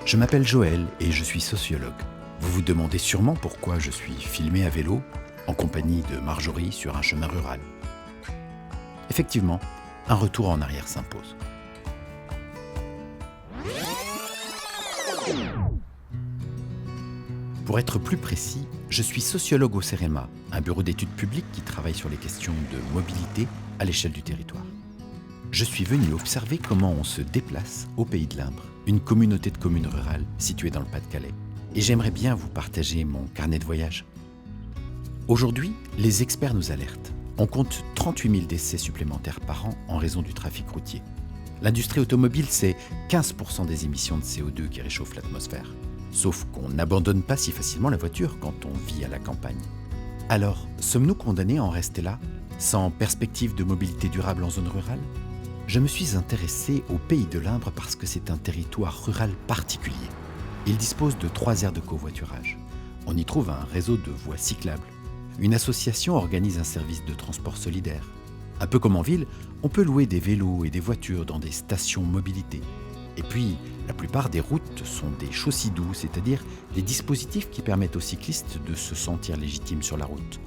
Je m'appelle Joël et je suis sociologue. Vous vous demandez sûrement pourquoi je suis filmé à vélo, en compagnie de Marjorie sur un chemin rural. Effectivement, un retour en arrière s'impose. Pour être plus précis, je suis sociologue au CEREMA, un bureau d'études publiques qui travaille sur les questions de mobilité à l'échelle du territoire. Je suis venu observer comment on se déplace au Pays de l'Imbre, une communauté de communes rurales située dans le Pas-de-Calais. Et j'aimerais bien vous partager mon carnet de voyage. Aujourd'hui, les experts nous alertent. On compte 38 000 décès supplémentaires par an en raison du trafic routier. L'industrie automobile, c'est 15% des émissions de CO2 qui réchauffent l'atmosphère. Sauf qu'on n'abandonne pas si facilement la voiture quand on vit à la campagne. Alors, sommes-nous condamnés à en rester là, sans perspective de mobilité durable en zone rurale ? Je me suis intéressé au Pays de l'Imbre parce que c'est un territoire rural particulier. Il dispose de 3 aires de covoiturage. On y trouve un réseau de voies cyclables. Une association organise un service de transport solidaire. Un peu comme en ville, on peut louer des vélos et des voitures dans des stations mobilité. Et puis, la plupart des routes sont des chaussées douces, c'est-à-dire des dispositifs qui permettent aux cyclistes de se sentir légitimes sur la route.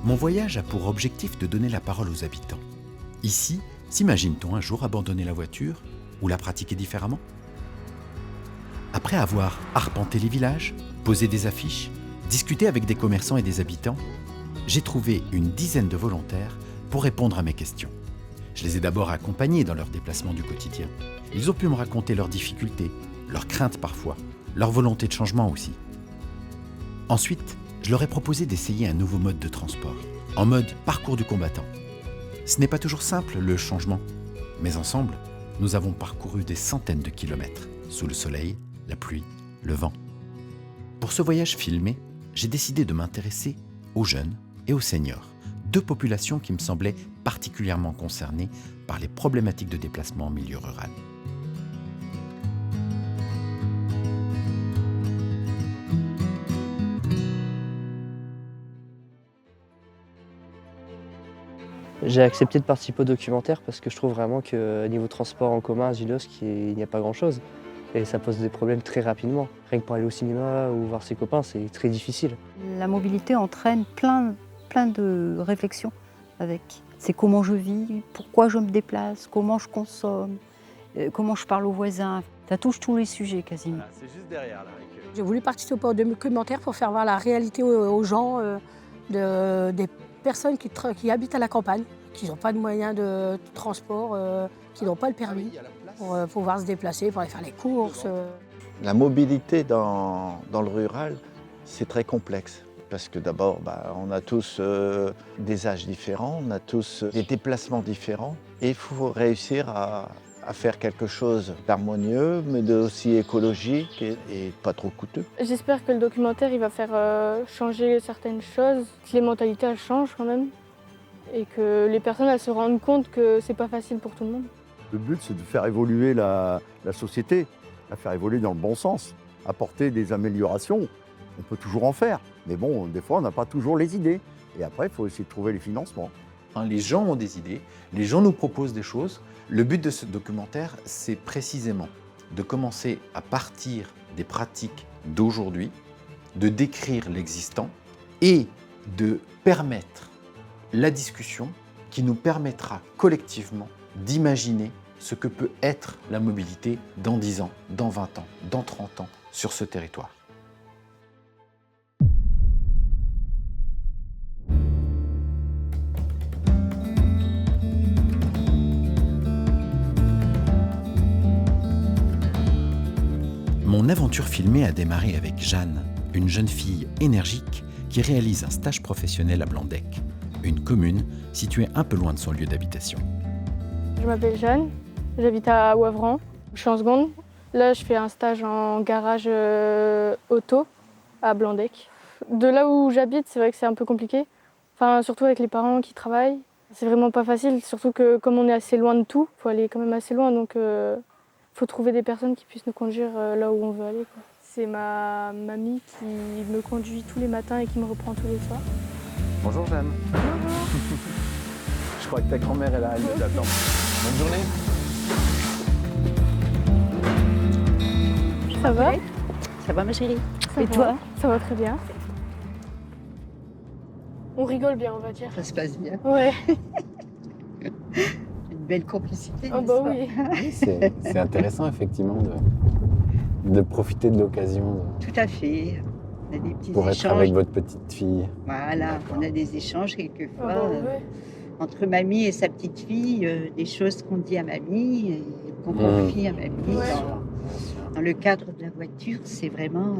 Mon voyage a pour objectif de donner la parole aux habitants. Ici, s'imagine-t-on un jour abandonner la voiture ou la pratiquer différemment ? Après avoir arpenté les villages, posé des affiches, discuté avec des commerçants et des habitants, j'ai trouvé une dizaine de volontaires pour répondre à mes questions. Je les ai d'abord accompagnés dans leurs déplacements du quotidien. Ils ont pu me raconter leurs difficultés, leurs craintes parfois, leur volonté de changement aussi. Ensuite, je leur ai proposé d'essayer un nouveau mode de transport, en mode parcours du combattant. Ce n'est pas toujours simple, le changement, mais ensemble, nous avons parcouru des centaines de kilomètres, sous le soleil, la pluie, le vent. Pour ce voyage filmé, j'ai décidé de m'intéresser aux jeunes et aux seniors, 2 populations qui me semblaient particulièrement concernées par les problématiques de déplacement en milieu rural. J'ai accepté de participer au documentaire parce que je trouve vraiment que niveau transport en commun à Zuilovsk, il n'y a pas grand-chose. Et ça pose des problèmes très rapidement. Rien que pour aller au cinéma ou voir ses copains, c'est très difficile. La mobilité entraîne plein de réflexions avec. C'est comment je vis, pourquoi je me déplace, comment je consomme, comment je parle aux voisins. Ça touche tous les sujets quasiment. Voilà, c'est juste derrière là. J'ai voulu participer au documentaire pour faire voir la réalité aux gens des personnes qui habitent à la campagne, qui n'ont pas de moyens de transport, qui n'ont pas le permis pour pouvoir se déplacer, pour aller faire les courses. La mobilité dans le rural, c'est très complexe. Parce que d'abord, on a tous des âges différents, on a tous des déplacements différents. Et il faut réussir à faire quelque chose d'harmonieux, mais aussi écologique et pas trop coûteux. J'espère que le documentaire il va faire changer certaines choses, que les mentalités elles changent quand même, et que les personnes elles se rendent compte que c'est pas facile pour tout le monde. Le but, c'est de faire évoluer la société, la faire évoluer dans le bon sens, apporter des améliorations. On peut toujours en faire, mais bon, des fois, on n'a pas toujours les idées. Et après, il faut essayer de trouver les financements. Les gens ont des idées, les gens nous proposent des choses. Le but de ce documentaire, c'est précisément de commencer à partir des pratiques d'aujourd'hui, de décrire l'existant et de permettre la discussion qui nous permettra collectivement d'imaginer ce que peut être la mobilité dans 10 ans, dans 20 ans, dans 30 ans sur ce territoire. Mon aventure filmée a démarré avec Jeanne, une jeune fille énergique qui réalise un stage professionnel à Blandec, une commune située un peu loin de son lieu d'habitation. Je m'appelle Jeanne, j'habite à Wavran, je suis en seconde. Là, je fais un stage en garage auto à Blandec. De là où j'habite, c'est vrai que c'est un peu compliqué, enfin, surtout avec les parents qui travaillent. C'est vraiment pas facile, surtout que comme on est assez loin de tout, il faut aller quand même assez loin, donc faut trouver des personnes qui puissent nous conduire là où on veut aller, quoi. C'est ma mamie qui me conduit tous les matins et qui me reprend tous les soirs. Bonjour Jeanne. Bonjour. Je crois que ta grand-mère est là, elle nous attend. Bonne journée. Ça va? Ça va ma chérie? Ça Et va. toi? Ça va très bien. On rigole bien, on va dire. Ça se passe bien. Ouais. Une belle complicité. Ah n'est-ce bah pas? oui. C'est intéressant effectivement de profiter de l'occasion Tout à fait. On a des petits pour être échanges. avec votre petite fille. Voilà, on a des échanges quelquefois Ah bah ouais. entre mamie et sa petite fille, des choses qu'on dit à mamie et qu'on confie à mamie Ouais. dans le cadre de la voiture. C'est vraiment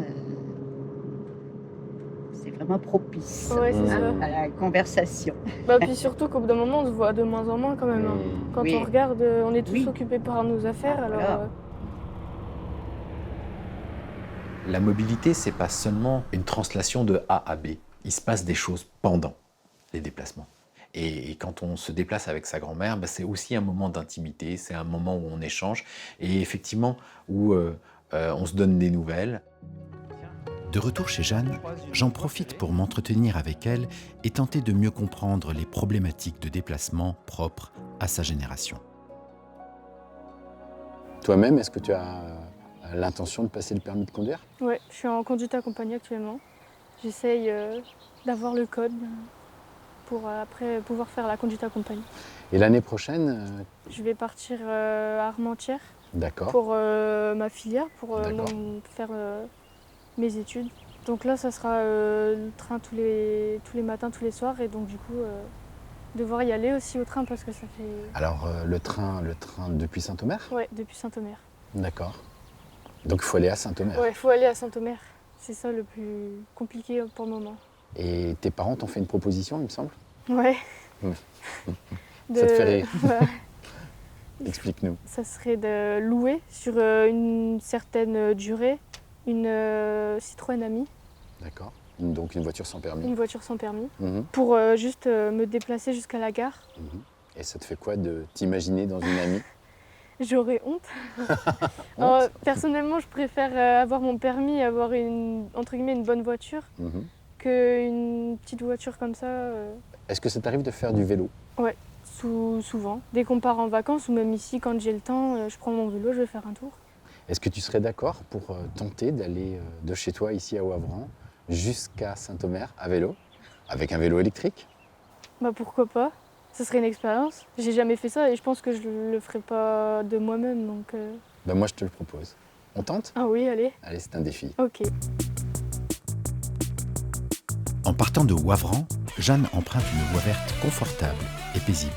propice Ouais, c'est ça. à la conversation. Bah puis surtout qu'au bout d'un moment, on se voit de moins en moins quand même. Hein. Quand Oui. on regarde, on est tous Oui. occupés par nos affaires, Ah, alors... voilà. La mobilité, c'est pas seulement une translation de A à B. Il se passe des choses pendant les déplacements. Et quand on se déplace avec sa grand-mère, bah, c'est aussi un moment d'intimité, c'est un moment où on échange et effectivement où on se donne des nouvelles. De retour chez Jeanne, j'en profite pour m'entretenir avec elle et tenter de mieux comprendre les problématiques de déplacement propres à sa génération. Toi-même, est-ce que tu as l'intention de passer le permis de conduire? Ouais, je suis en conduite accompagnée actuellement. J'essaye d'avoir le code pour après pouvoir faire la conduite accompagnée. Et l'année prochaine, Je vais partir à Armentières d'accord. pour ma filière, pour D'accord. faire mes études. Donc là, ça sera le train tous les matins, tous les soirs. Et donc du coup, devoir y aller aussi au train parce que ça fait... Alors le train depuis Saint-Omer? Ouais, depuis Saint-Omer. D'accord. Donc il faut aller à Saint-Omer. Ouais, il faut aller à Saint-Omer. C'est ça le plus compliqué pour le moment. Et tes parents t'ont fait une proposition, il me semble? Ouais. Ça te fait rire. Bah, Explique-nous. ça serait de louer sur une certaine durée une Citroën Ami, D'accord. Donc une voiture sans permis. une voiture sans permis, Mhm. pour juste me déplacer jusqu'à la gare. Mhm. Et ça te fait quoi de t'imaginer dans une amie? J'aurais honte. Personnellement, je préfère avoir mon permis et avoir entre guillemets une bonne voiture Mhm. qu'une petite voiture comme ça. Est-ce que ça t'arrive de faire du vélo? Souvent. Dès qu'on part en vacances ou même ici, quand j'ai le temps, je prends mon vélo, je vais faire un tour. Est-ce que tu serais d'accord pour tenter d'aller de chez toi, ici à Wavran, jusqu'à Saint-Omer à vélo, avec un vélo électrique? Bah pourquoi pas? Ce serait une expérience. J'ai jamais fait ça et je pense que je le ferai pas de moi-même. Donc Ben moi je te le propose. On tente? ah oui, allez. Allez, c'est un défi. Ok. En partant de Wavran, Jeanne emprunte une voie verte confortable et paisible.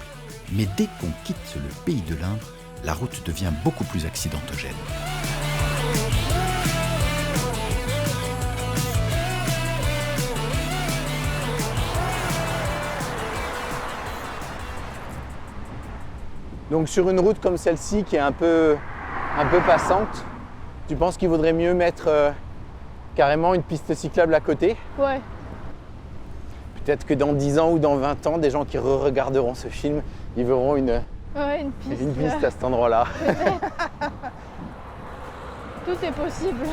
Mais dès qu'on quitte le pays de l'Indre, la route devient beaucoup plus accidentogène. Donc sur une route comme celle-ci qui est un peu passante, tu penses qu'il vaudrait mieux mettre carrément une piste cyclable à côté? Ouais. Peut-être que dans 10 ans ou dans 20 ans, des gens qui re-regarderont ce film, ils verront une Ouais, une piste. piste à cet endroit-là. Tout est possible.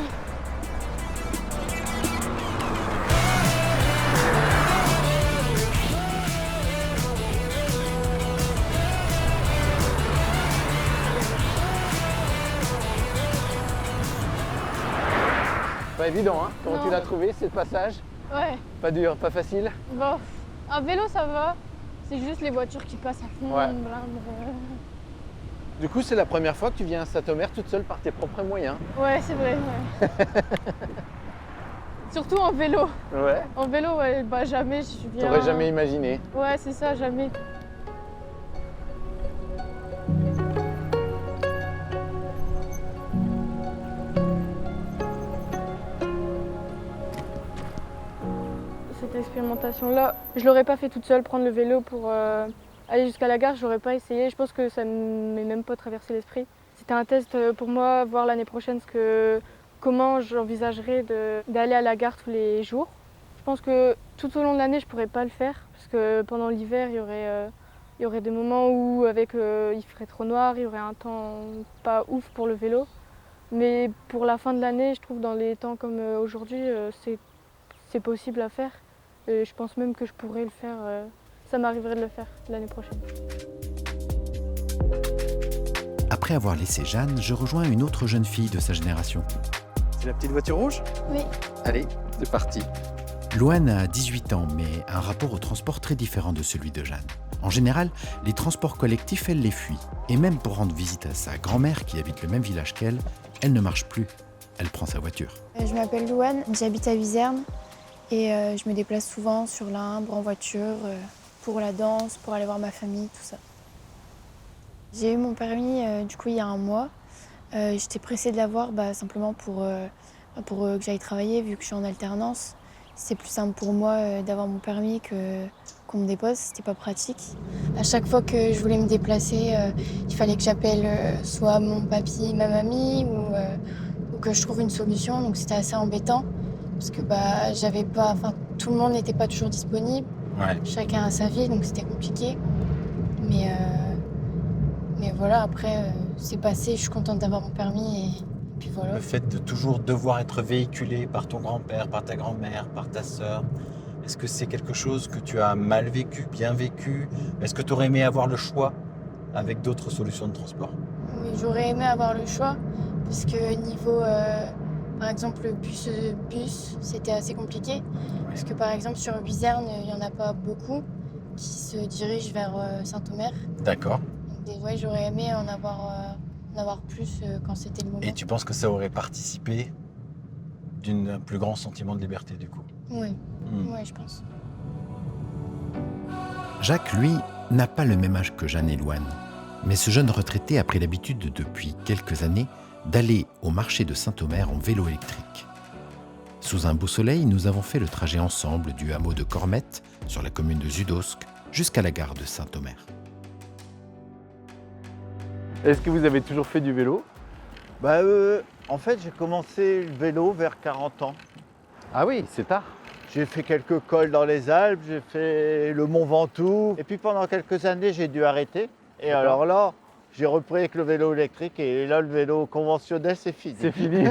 Pas évident, hein? Comment Non. tu l'as trouvé, ce passage? Ouais. Pas dur, pas facile? Bon, un vélo ça va. C'est juste les voitures qui passent à fond. Ouais. blindre. Du coup, c'est la première fois que tu viens à Saint-Omer toute seule par tes propres moyens. Ouais, c'est vrai. Ouais. Surtout en vélo. Ouais. En vélo, ouais, bah jamais je viens. T'aurais jamais imaginé. Ouais, c'est ça, jamais. Cette expérimentation-là, je l'aurais pas fait toute seule, prendre le vélo pour aller jusqu'à la gare, je l'aurais pas essayé. Je pense que ça ne m'est même pas traversé l'esprit. C'était un test pour moi, voir l'année prochaine comment j'envisagerais d'aller à la gare tous les jours. Je pense que tout au long de l'année, je pourrais pas le faire, parce que pendant l'hiver, il y aurait des moments où il ferait trop noir, il y aurait un temps pas ouf pour le vélo. Mais pour la fin de l'année, je trouve dans les temps comme aujourd'hui, c'est possible à faire. Et je pense même que je pourrais le faire. Ça m'arriverait de le faire l'année prochaine. Après avoir laissé Jeanne, je rejoins une autre jeune fille de sa génération. C'est la petite voiture rouge? Oui. Allez, c'est parti. Louane a 18 ans, mais a un rapport au transport très différent de celui de Jeanne. En général, les transports collectifs, elle les fuit. Et même pour rendre visite à sa grand-mère, qui habite le même village qu'elle, elle ne marche plus. Elle prend sa voiture. Je m'appelle Louane, j'habite à Vizerne et je me déplace souvent sur l'Imbre en voiture pour la danse, pour aller voir ma famille, tout ça. J'ai eu mon permis du coup il y a un mois. J'étais pressée de l'avoir simplement pour que j'aille travailler vu que je suis en alternance. C'est plus simple pour moi d'avoir mon permis qu'on me dépose, c'était pas pratique. À chaque fois que je voulais me déplacer, il fallait que j'appelle soit mon papy, ma mamie ou que je trouve une solution, donc c'était assez embêtant parce que j'avais pas, tout le monde n'était pas toujours disponible. Ouais. Chacun a sa vie, donc c'était compliqué. Mais voilà, après c'est passé, je suis contente d'avoir mon permis et puis voilà. Le fait de toujours devoir être véhiculé par ton grand-père, par ta grand-mère, par ta sœur, est-ce que c'est quelque chose que tu as mal vécu, bien vécu? Est-ce que tu aurais aimé avoir le choix avec d'autres solutions de transport? Oui, j'aurais aimé avoir le choix, parce que niveau, par exemple, le bus, c'était assez compliqué. Parce que par exemple, sur Vizerne, il n'y en a pas beaucoup qui se dirigent vers Saint-Omer. D'accord. Ouais, j'aurais aimé en avoir plus quand c'était le moment. Et tu penses que ça aurait participé d'un plus grand sentiment de liberté du coup? Oui, ouais, je pense. Jacques, lui, n'a pas le même âge que Jeanne et Louane. Mais ce jeune retraité a pris l'habitude depuis quelques années d'aller au marché de Saint-Omer en vélo électrique. Sous un beau soleil, nous avons fait le trajet ensemble du hameau de Cormette, sur la commune de Zudosque, jusqu'à la gare de Saint-Omer. Est-ce que vous avez toujours fait du vélo? En fait, j'ai commencé le vélo vers 40 ans. Ah oui, c'est tard. J'ai fait quelques cols dans les Alpes, j'ai fait le Mont Ventoux. Et puis pendant quelques années, j'ai dû arrêter. Et alors là, j'ai repris avec le vélo électrique et là, le vélo conventionnel, c'est fini. C'est fini.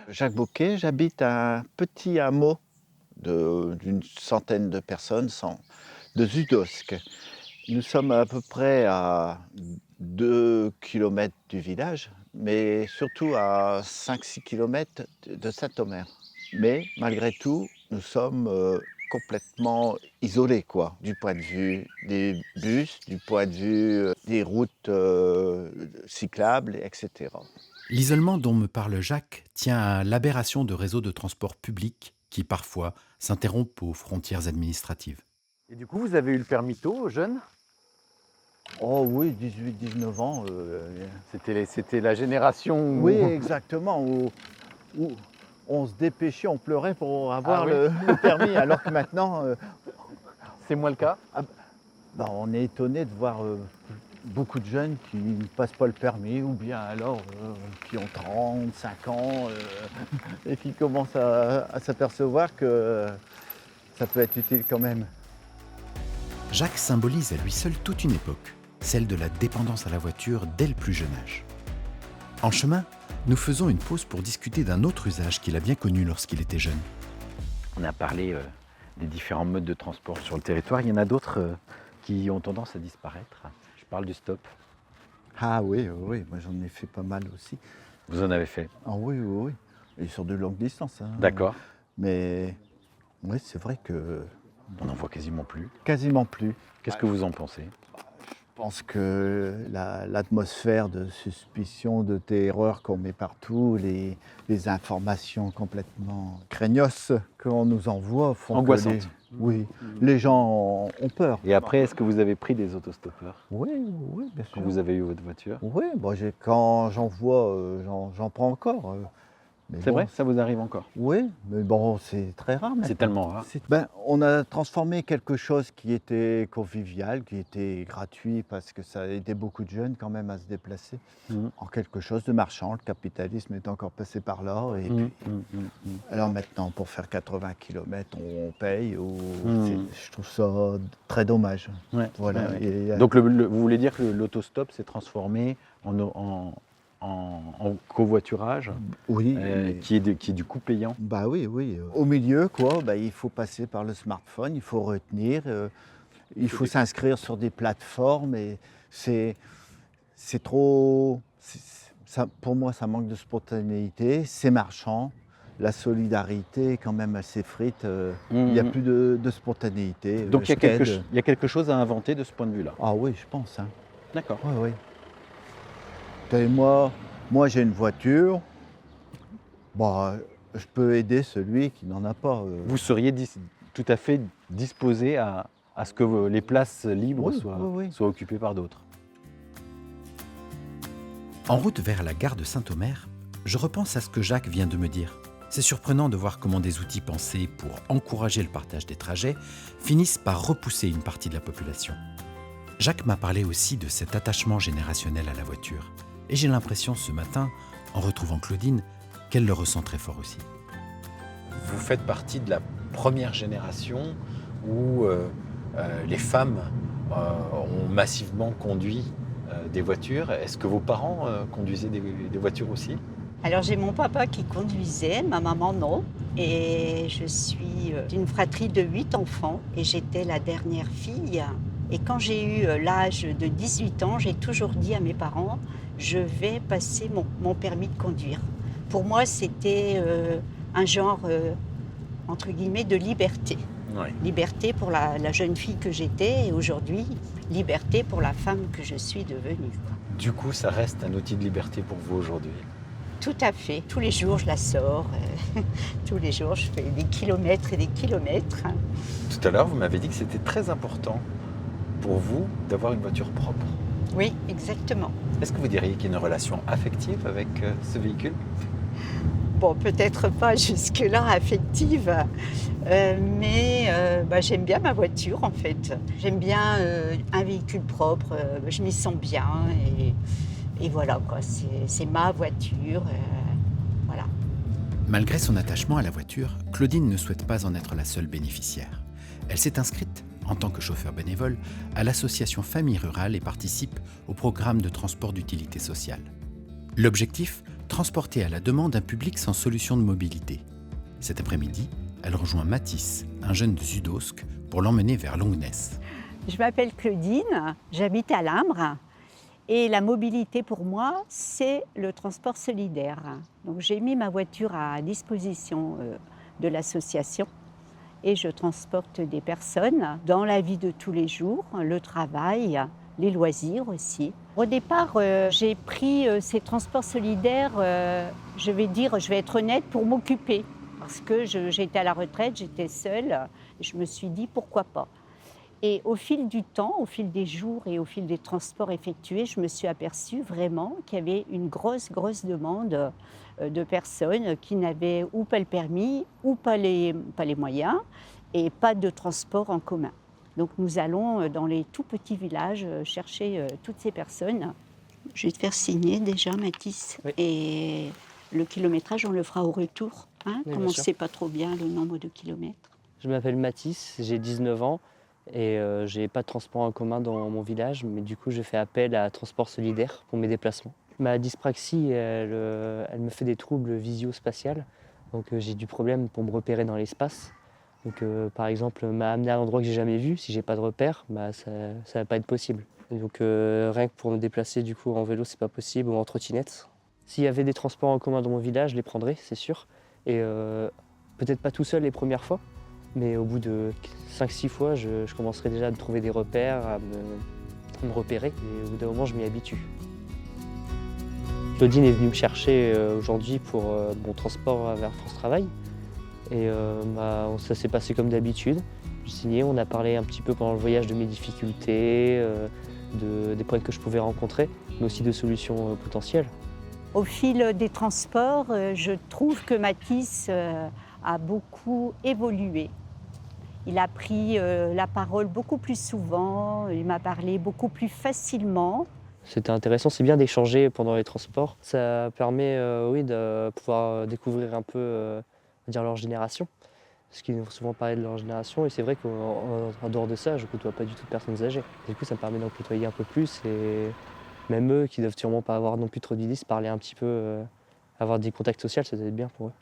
Jacques Bouquet, j'habite un petit hameau d'une centaine de personnes de Zudosque. Nous sommes à peu près à 2 km du village, mais surtout à 5-6 km de Saint-Omer. Mais malgré tout, nous sommes complètement isolés, du point de vue des bus, du point de vue des routes cyclables, etc. L'isolement dont me parle Jacques tient à l'aberration de réseaux de transport public qui, parfois, s'interrompent aux frontières administratives. Et du coup, vous avez eu le permis tôt, jeune? Oh oui, 18-19 ans. C'était la génération où... Oui, exactement, où on se dépêchait, on pleurait pour avoir le permis, alors que maintenant... C'est moins le cas? On est étonné de voir beaucoup de jeunes qui ne passent pas le permis, ou bien alors qui ont 35 ans et qui commencent à s'apercevoir que ça peut être utile quand même. Jacques symbolise à lui seul toute une époque, celle de la dépendance à la voiture dès le plus jeune âge. En chemin, nous faisons une pause pour discuter d'un autre usage qu'il a bien connu lorsqu'il était jeune. On a parlé des différents modes de transport sur le territoire. Il y en a d'autres qui ont tendance à disparaître. Je parle du stop. Ah oui, moi j'en ai fait pas mal aussi. Vous en avez fait? Ah oui. Et sur de longues distances. D'accord. Mais oui, c'est vrai que... On n'en voit quasiment plus. Quasiment plus. Qu'est-ce que vous en pensez? Je pense que l'atmosphère de suspicion, de terreur qu'on met partout, les informations complètement craignos qu'on nous envoie font angoissantes. Les gens ont peur. Et après, est-ce que vous avez pris des autostoppeurs? Oui, bien sûr. Quand vous avez eu votre voiture? Oui, quand j'en vois, j'en prends encore. C'est vrai, ça vous arrive encore? Oui, mais bon, c'est très rare maintenant. C'est tellement rare. On a transformé quelque chose qui était convivial, qui était gratuit, parce que ça a aidé beaucoup de jeunes quand même à se déplacer, en quelque chose de marchand. Le capitalisme est encore passé par là. Et puis, alors maintenant, pour faire 80 km, on paye. Je trouve ça très dommage. Ouais, voilà. Ouais. Donc vous voulez dire que l'autostop s'est transformé en covoiturage, qui est du coup payant. Oui. Au milieu, il faut passer par le smartphone, il faut retenir, il faut s'inscrire sur des plateformes et c'est trop Ça, pour moi, ça manque de spontanéité, c'est marchand. La solidarité est quand même assez frite. Il n'y a plus de spontanéité. Donc il y a quelque chose à inventer de ce point de vue-là. Ah oui, je pense. Hein. D'accord. Oui, oui. Et moi j'ai une voiture. Bon, je peux aider celui qui n'en a pas. Vous seriez tout à fait disposé à ce que les places libres soient occupées par d'autres. En route vers la gare de Saint-Omer, je repense à ce que Jacques vient de me dire. C'est surprenant de voir comment des outils pensés pour encourager le partage des trajets finissent par repousser une partie de la population. Jacques m'a parlé aussi de cet attachement générationnel à la voiture. Et j'ai l'impression ce matin, en retrouvant Claudine, qu'elle le ressent très fort aussi. Vous faites partie de la première génération où les femmes ont massivement conduit des voitures. Est-ce que vos parents conduisaient des voitures aussi ? Alors j'ai mon papa qui conduisait, ma maman non. Et je suis d'une fratrie de 8 enfants et j'étais la dernière fille. Et quand j'ai eu l'âge de 18 ans, j'ai toujours dit à mes parents, je vais passer mon permis de conduire. Pour moi, c'était un genre, entre guillemets, de liberté. Ouais. Liberté pour la jeune fille que j'étais et aujourd'hui, liberté pour la femme que je suis devenue. Du coup, ça reste un outil de liberté pour vous aujourd'hui ? Tout à fait. Tous les jours, je la sors. Tous les jours, je fais des kilomètres et des kilomètres. Tout à l'heure, vous m'avez dit que c'était très important pour vous d'avoir une voiture propre. Oui, exactement. Est-ce que vous diriez qu'il y a une relation affective avec ce véhicule ? Bon, peut-être pas jusque-là affective, mais j'aime bien ma voiture en fait. J'aime bien un véhicule propre, je m'y sens bien et voilà quoi, c'est ma voiture, voilà. Malgré son attachement à la voiture, Claudine ne souhaite pas en être la seule bénéficiaire. Elle s'est inscrite, en tant que chauffeur bénévole, à l'association Famille Rurale et participe au programme de transport d'utilité sociale. L'objectif, transporter à la demande un public sans solution de mobilité. Cet après-midi, elle rejoint Mathis, un jeune de Zudosque, pour l'emmener vers Longness. Je m'appelle Claudine, j'habite à Limbre et la mobilité pour moi, c'est le transport solidaire. Donc j'ai mis ma voiture à disposition de l'association et je transporte des personnes dans la vie de tous les jours, le travail, les loisirs aussi. Au départ, j'ai pris ces transports solidaires, je vais être honnête, pour m'occuper. Parce que j'étais à la retraite, j'étais seule, et je me suis dit pourquoi pas. Et au fil du temps, au fil des jours et au fil des transports effectués, je me suis aperçue vraiment qu'il y avait une grosse demande de personnes qui n'avaient ou pas le permis, ou pas les moyens, et pas de transport en commun. Donc nous allons dans les tout petits villages chercher toutes ces personnes. Je vais te faire signer déjà, Mathis. Oui. Et le kilométrage, on le fera au retour, hein, oui, comme on ne sait pas trop bien le nombre de kilomètres. Je m'appelle Mathis, j'ai 19 ans et j'ai pas de transport en commun dans mon village, mais du coup je fais appel à Transport Solidaire pour mes déplacements. Ma dyspraxie, elle me fait des troubles visio-spatials, donc j'ai du problème pour me repérer dans l'espace. Donc, par exemple, m'amener à un endroit que j'ai jamais vu, si j'ai pas de repère, ça va pas être possible. Et donc, rien que pour me déplacer du coup en vélo, c'est pas possible, ou en trottinette. S'il y avait des transports en commun dans mon village, je les prendrais, c'est sûr. Et peut-être pas tout seul les premières fois, mais au bout de 5-6 fois, je commencerai déjà à me trouver des repères, à me repérer. Et au bout d'un moment, je m'y habitue. Claudine est venue me chercher aujourd'hui pour mon transport vers France Travail. Et ça s'est passé comme d'habitude. J'ai signé, on a parlé un petit peu pendant le voyage de mes difficultés, des problèmes que je pouvais rencontrer, mais aussi de solutions potentielles. Au fil des transports, je trouve que Mathis a beaucoup évolué. Il a pris la parole beaucoup plus souvent, il m'a parlé beaucoup plus facilement. C'était intéressant, c'est bien d'échanger pendant les transports. Ça permet de pouvoir découvrir un peu leur génération, parce qu'ils vont souvent parler de leur génération, et c'est vrai qu'en dehors de ça, je ne côtoie pas du tout de personnes âgées. Du coup, ça me permet d'en côtoyer un peu plus, et même eux, qui ne doivent sûrement pas avoir non plus trop d'idées, se parler un petit peu, avoir des contacts sociaux, ça doit être bien pour eux.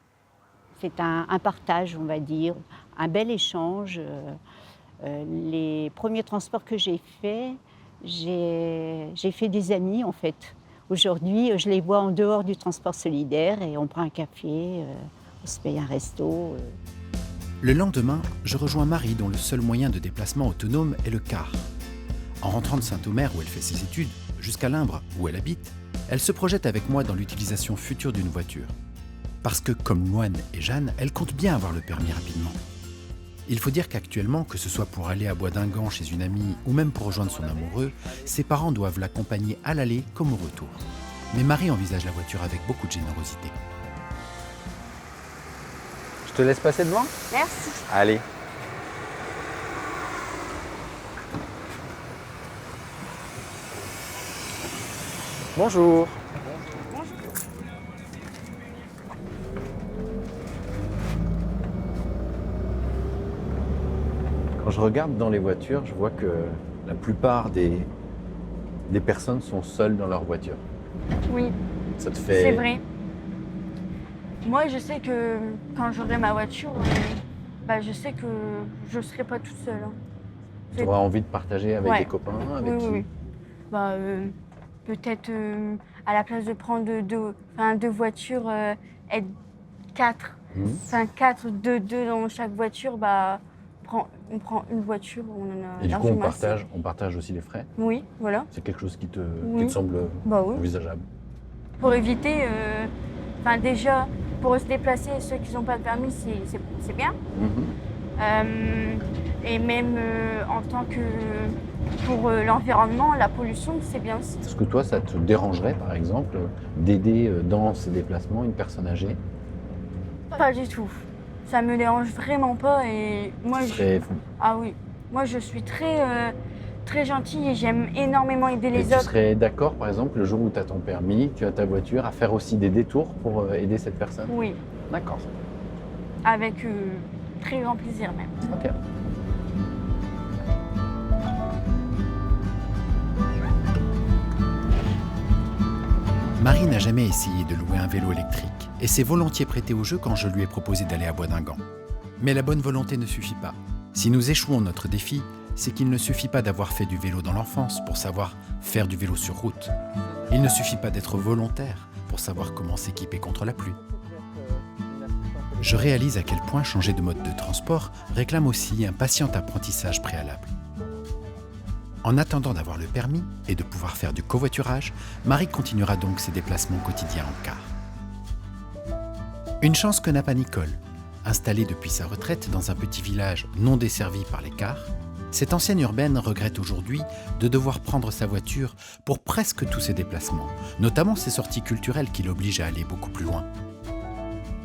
C'est un partage, on va dire, un bel échange. Les premiers transports que j'ai faits, j'ai fait des amis, en fait. Aujourd'hui, je les vois en dehors du transport solidaire et on prend un café, on se paye un resto. Le lendemain, je rejoins Marie dont le seul moyen de déplacement autonome est le car. En rentrant de Saint-Omer où elle fait ses études, jusqu'à Limbre où elle habite, elle se projette avec moi dans l'utilisation future d'une voiture. Parce que, comme Louane et Jeanne, elle compte bien avoir le permis rapidement. Il faut dire qu'actuellement, que ce soit pour aller à Bois-d'Ingan chez une amie ou même pour rejoindre son amoureux, ses parents doivent l'accompagner à l'aller comme au retour. Mais Marie envisage la voiture avec beaucoup de générosité. Je te laisse passer devant? Merci. Allez. Bonjour. Quand je regarde dans les voitures, je vois que la plupart des personnes sont seules dans leur voiture. Oui, Ça te fait... c'est vrai. Moi, je sais que quand j'aurai ma voiture, je sais que je ne serai pas toute seule. Hein. Tu auras envie de partager avec des copains, avec qui? Oui. Peut-être à la place de prendre deux voitures, être 4. Enfin, 4, deux dans chaque voiture, on prend une voiture, on en a. Et du coup, largement assez. on partage aussi les frais? Oui, voilà. C'est quelque chose qui te Oui. semble Oui. envisageable? Pour éviter, déjà, pour se déplacer, ceux qui n'ont pas de permis, c'est bien. Et même en tant que pour l'environnement, la pollution, c'est bien aussi. Est-ce que toi, ça te dérangerait, par exemple, d'aider dans ces déplacements une personne âgée? Pas du tout. Ça me dérange vraiment pas et moi Ah oui, moi je suis très gentille et j'aime énormément aider les Tu autres. serais d'accord, par exemple, le jour où tu as ton permis, tu as ta voiture, à faire aussi des détours pour aider cette personne? Oui. D'accord. Avec très grand plaisir même. Ok. Marie n'a jamais essayé de louer un vélo électrique et s'est volontiers prêtée au jeu quand je lui ai proposé d'aller à Bois-d'Ingan. Mais la bonne volonté ne suffit pas. Si nous échouons notre défi, c'est qu'il ne suffit pas d'avoir fait du vélo dans l'enfance pour savoir faire du vélo sur route. Il ne suffit pas d'être volontaire pour savoir comment s'équiper contre la pluie. Je réalise à quel point changer de mode de transport réclame aussi un patient apprentissage préalable. En attendant d'avoir le permis et de pouvoir faire du covoiturage, Marie continuera donc ses déplacements quotidiens en car. Une chance que n'a pas Nicole. Installée depuis sa retraite dans un petit village non desservi par les cars, cette ancienne urbaine regrette aujourd'hui de devoir prendre sa voiture pour presque tous ses déplacements, notamment ses sorties culturelles qui l'obligent à aller beaucoup plus loin.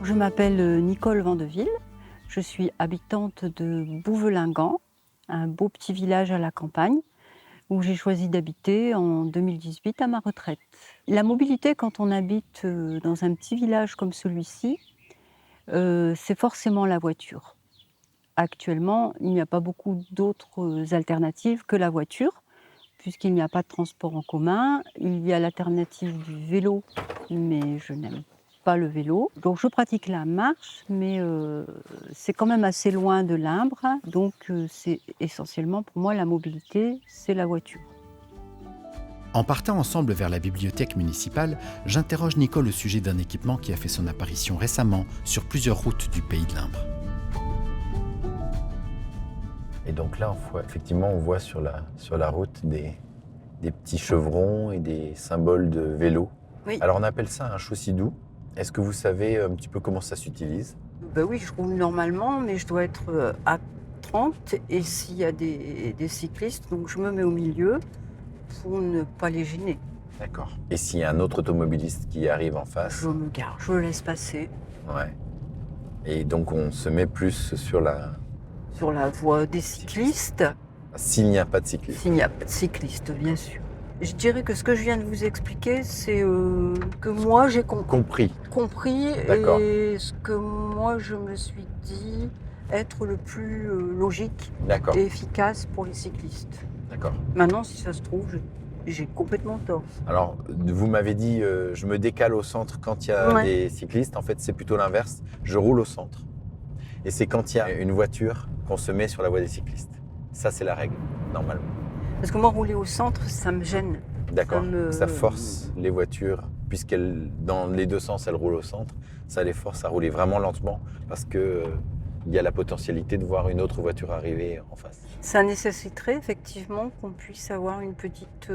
Je m'appelle Nicole Vandeville, je suis habitante de Bouvelingan, un beau petit village à la campagne, où j'ai choisi d'habiter en 2018 à ma retraite. La mobilité, quand on habite dans un petit village comme celui-ci, c'est forcément la voiture. Actuellement, il n'y a pas beaucoup d'autres alternatives que la voiture, puisqu'il n'y a pas de transport en commun. Il y a l'alternative du vélo, mais je n'aime pas le vélo. Donc je pratique la marche, mais c'est quand même assez loin de Limbre. Donc c'est essentiellement pour moi la mobilité, c'est la voiture. En partant ensemble vers la bibliothèque municipale, j'interroge Nicole au sujet d'un équipement qui a fait son apparition récemment sur plusieurs routes du pays de Limbre. Et donc là, on voit sur la route des petits chevrons et des symboles de vélo. Oui. Alors on appelle ça un chaussidou. Est-ce que vous savez un petit peu comment ça s'utilise? Oui, je roule normalement, mais je dois être à 30 et s'il y a des cyclistes, donc je me mets au milieu pour ne pas les gêner. D'accord. Et s'il y a un autre automobiliste qui arrive en face? Je me gare, je le laisse passer. Ouais. Et donc on se met plus sur la voie des cyclistes. S'il n'y a pas de cycliste. S'il n'y a pas de cyclistes, bien sûr. Je dirais que ce que je viens de vous expliquer, c'est que moi j'ai compris D'accord. et ce que moi je me suis dit être le plus logique D'accord. et efficace pour les cyclistes. D'accord. Maintenant, si ça se trouve, j'ai complètement tort. Alors, vous m'avez dit, je me décale au centre quand il y a des cyclistes. En fait, c'est plutôt l'inverse. Je roule au centre. Et c'est quand il y a une voiture qu'on se met sur la voie des cyclistes. Ça, c'est la règle, normalement. Parce que moi, rouler au centre, ça me gêne. D'accord. me- Ça force les voitures, puisqu'elles, dans les deux sens, elles roulent au centre, ça les force à rouler vraiment lentement parce que il y a la potentialité de voir une autre voiture arriver en face. Ça nécessiterait effectivement qu'on puisse avoir une petite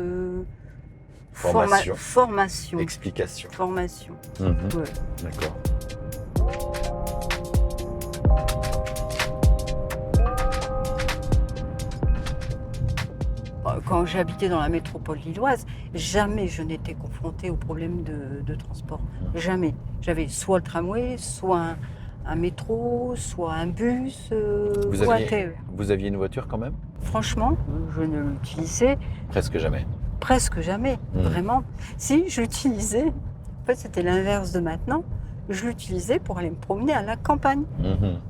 Formation. formation. Explication. Formation. Mhm. Ouais. D'accord. Quand j'habitais dans la métropole lilloise, jamais je n'étais confrontée au problème de transport. Jamais. J'avais soit le tramway, soit un métro, soit un bus, ou un TER. Vous aviez une voiture quand même? Franchement, je ne l'utilisais Presque jamais. presque jamais, vraiment. Si, je l'utilisais, en fait c'était l'inverse de maintenant, je l'utilisais pour aller me promener à la campagne. Mhm.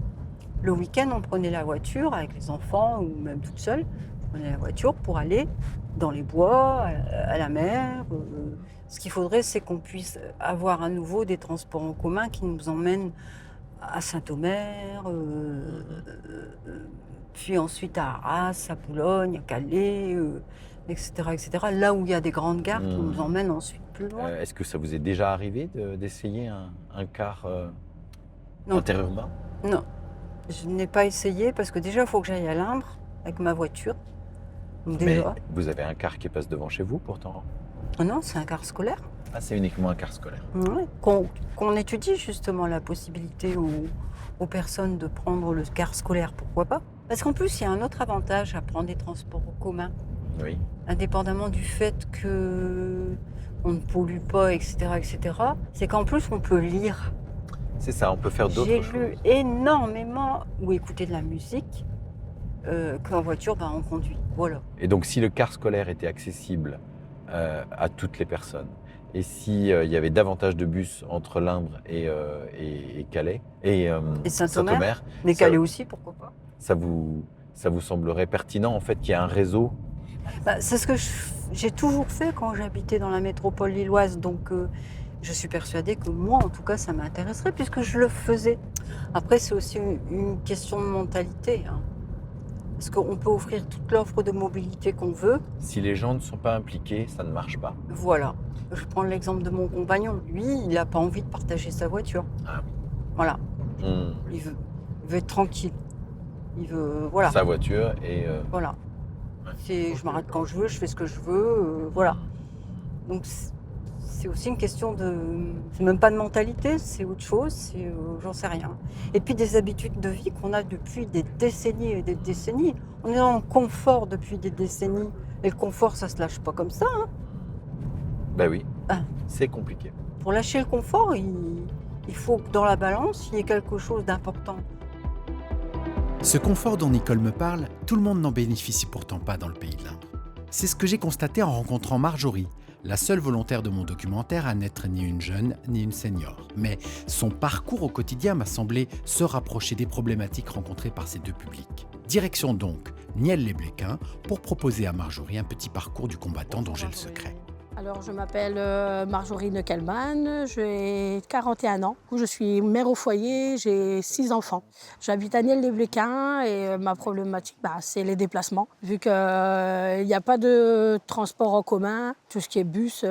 Le week-end, on prenait la voiture avec les enfants ou même toute seule. On prenait la voiture pour aller dans les bois, à la mer. Ce qu'il faudrait, c'est qu'on puisse avoir à nouveau des transports en commun qui nous emmènent à Saint-Omer, puis ensuite à Arras, à Boulogne, à Calais, etc., etc. Là où il y a des grandes gares qui nous emmènent ensuite plus loin. Est-ce que ça vous est déjà arrivé d'essayer un car Non. interurbain? Non, je n'ai pas essayé parce que déjà, il faut que j'aille à Limbre avec ma voiture. Donc Mais déjà. vous avez un car qui passe devant chez vous pourtant? Ah non, c'est un car scolaire. Ah, c'est uniquement un car scolaire. Ouais, qu'on étudie justement la possibilité aux personnes de prendre le car scolaire, pourquoi pas. Parce qu'en plus, il y a un autre avantage à prendre des transports en commun, Oui. indépendamment du fait qu'on ne pollue pas, etc., c'est qu'en plus, on peut lire. C'est ça, on peut faire d'autres J'ai choses. lu énormément ou écouter de la musique qu'en voiture, on conduit. Voilà. Et donc, si le car scolaire était accessible à toutes les personnes, et s'il y avait davantage de bus entre Limbre et Calais, et Saint-Omer, mais ça- Calais aussi, pourquoi pas. ça vous semblerait pertinent en fait qu'il y ait un réseau? C'est ce que j'ai toujours fait quand j'habitais dans la métropole lilloise, donc je suis persuadée que moi, en tout cas, ça m'intéresserait puisque je le faisais. Après, c'est aussi une question de mentalité, hein. Parce qu'on peut offrir toute l'offre de mobilité qu'on veut. Si les gens ne sont pas impliqués, ça ne marche pas. Voilà. Je prends l'exemple de mon compagnon. Lui, il n'a pas envie de partager sa voiture. Ah oui. Voilà. Hmm. Il veut être tranquille. Il veut, voilà. Sa voiture et Voilà. Je m'arrête quand je veux, je fais ce que je veux, voilà. Donc c'est aussi une question de... C'est même pas de mentalité, c'est autre chose, j'en sais rien. Et puis des habitudes de vie qu'on a depuis des décennies et des décennies. On est dans le confort depuis des décennies. Et le confort, ça se lâche pas comme ça, hein. ben oui, Ah. c'est compliqué. Pour lâcher le confort, il faut que dans la balance, il y ait quelque chose d'important. Ce confort dont Nicole me parle, tout le monde n'en bénéficie pourtant pas dans le pays de l'Indre. C'est ce que j'ai constaté en rencontrant Marjorie, la seule volontaire de mon documentaire à n'être ni une jeune ni une senior. Mais son parcours au quotidien m'a semblé se rapprocher des problématiques rencontrées par ces deux publics. Direction donc Nielles-les-Bléquins pour proposer à Marjorie un petit parcours du combattant dont j'ai le secret. Alors, je m'appelle Marjorie Neckelmann, j'ai 41 ans. Je suis mère au foyer, j'ai 6 enfants. J'habite à Nielles-les-Bléquins et ma problématique, c'est les déplacements. Vu qu'il n'y a pas de transport en commun, tout ce qui est bus,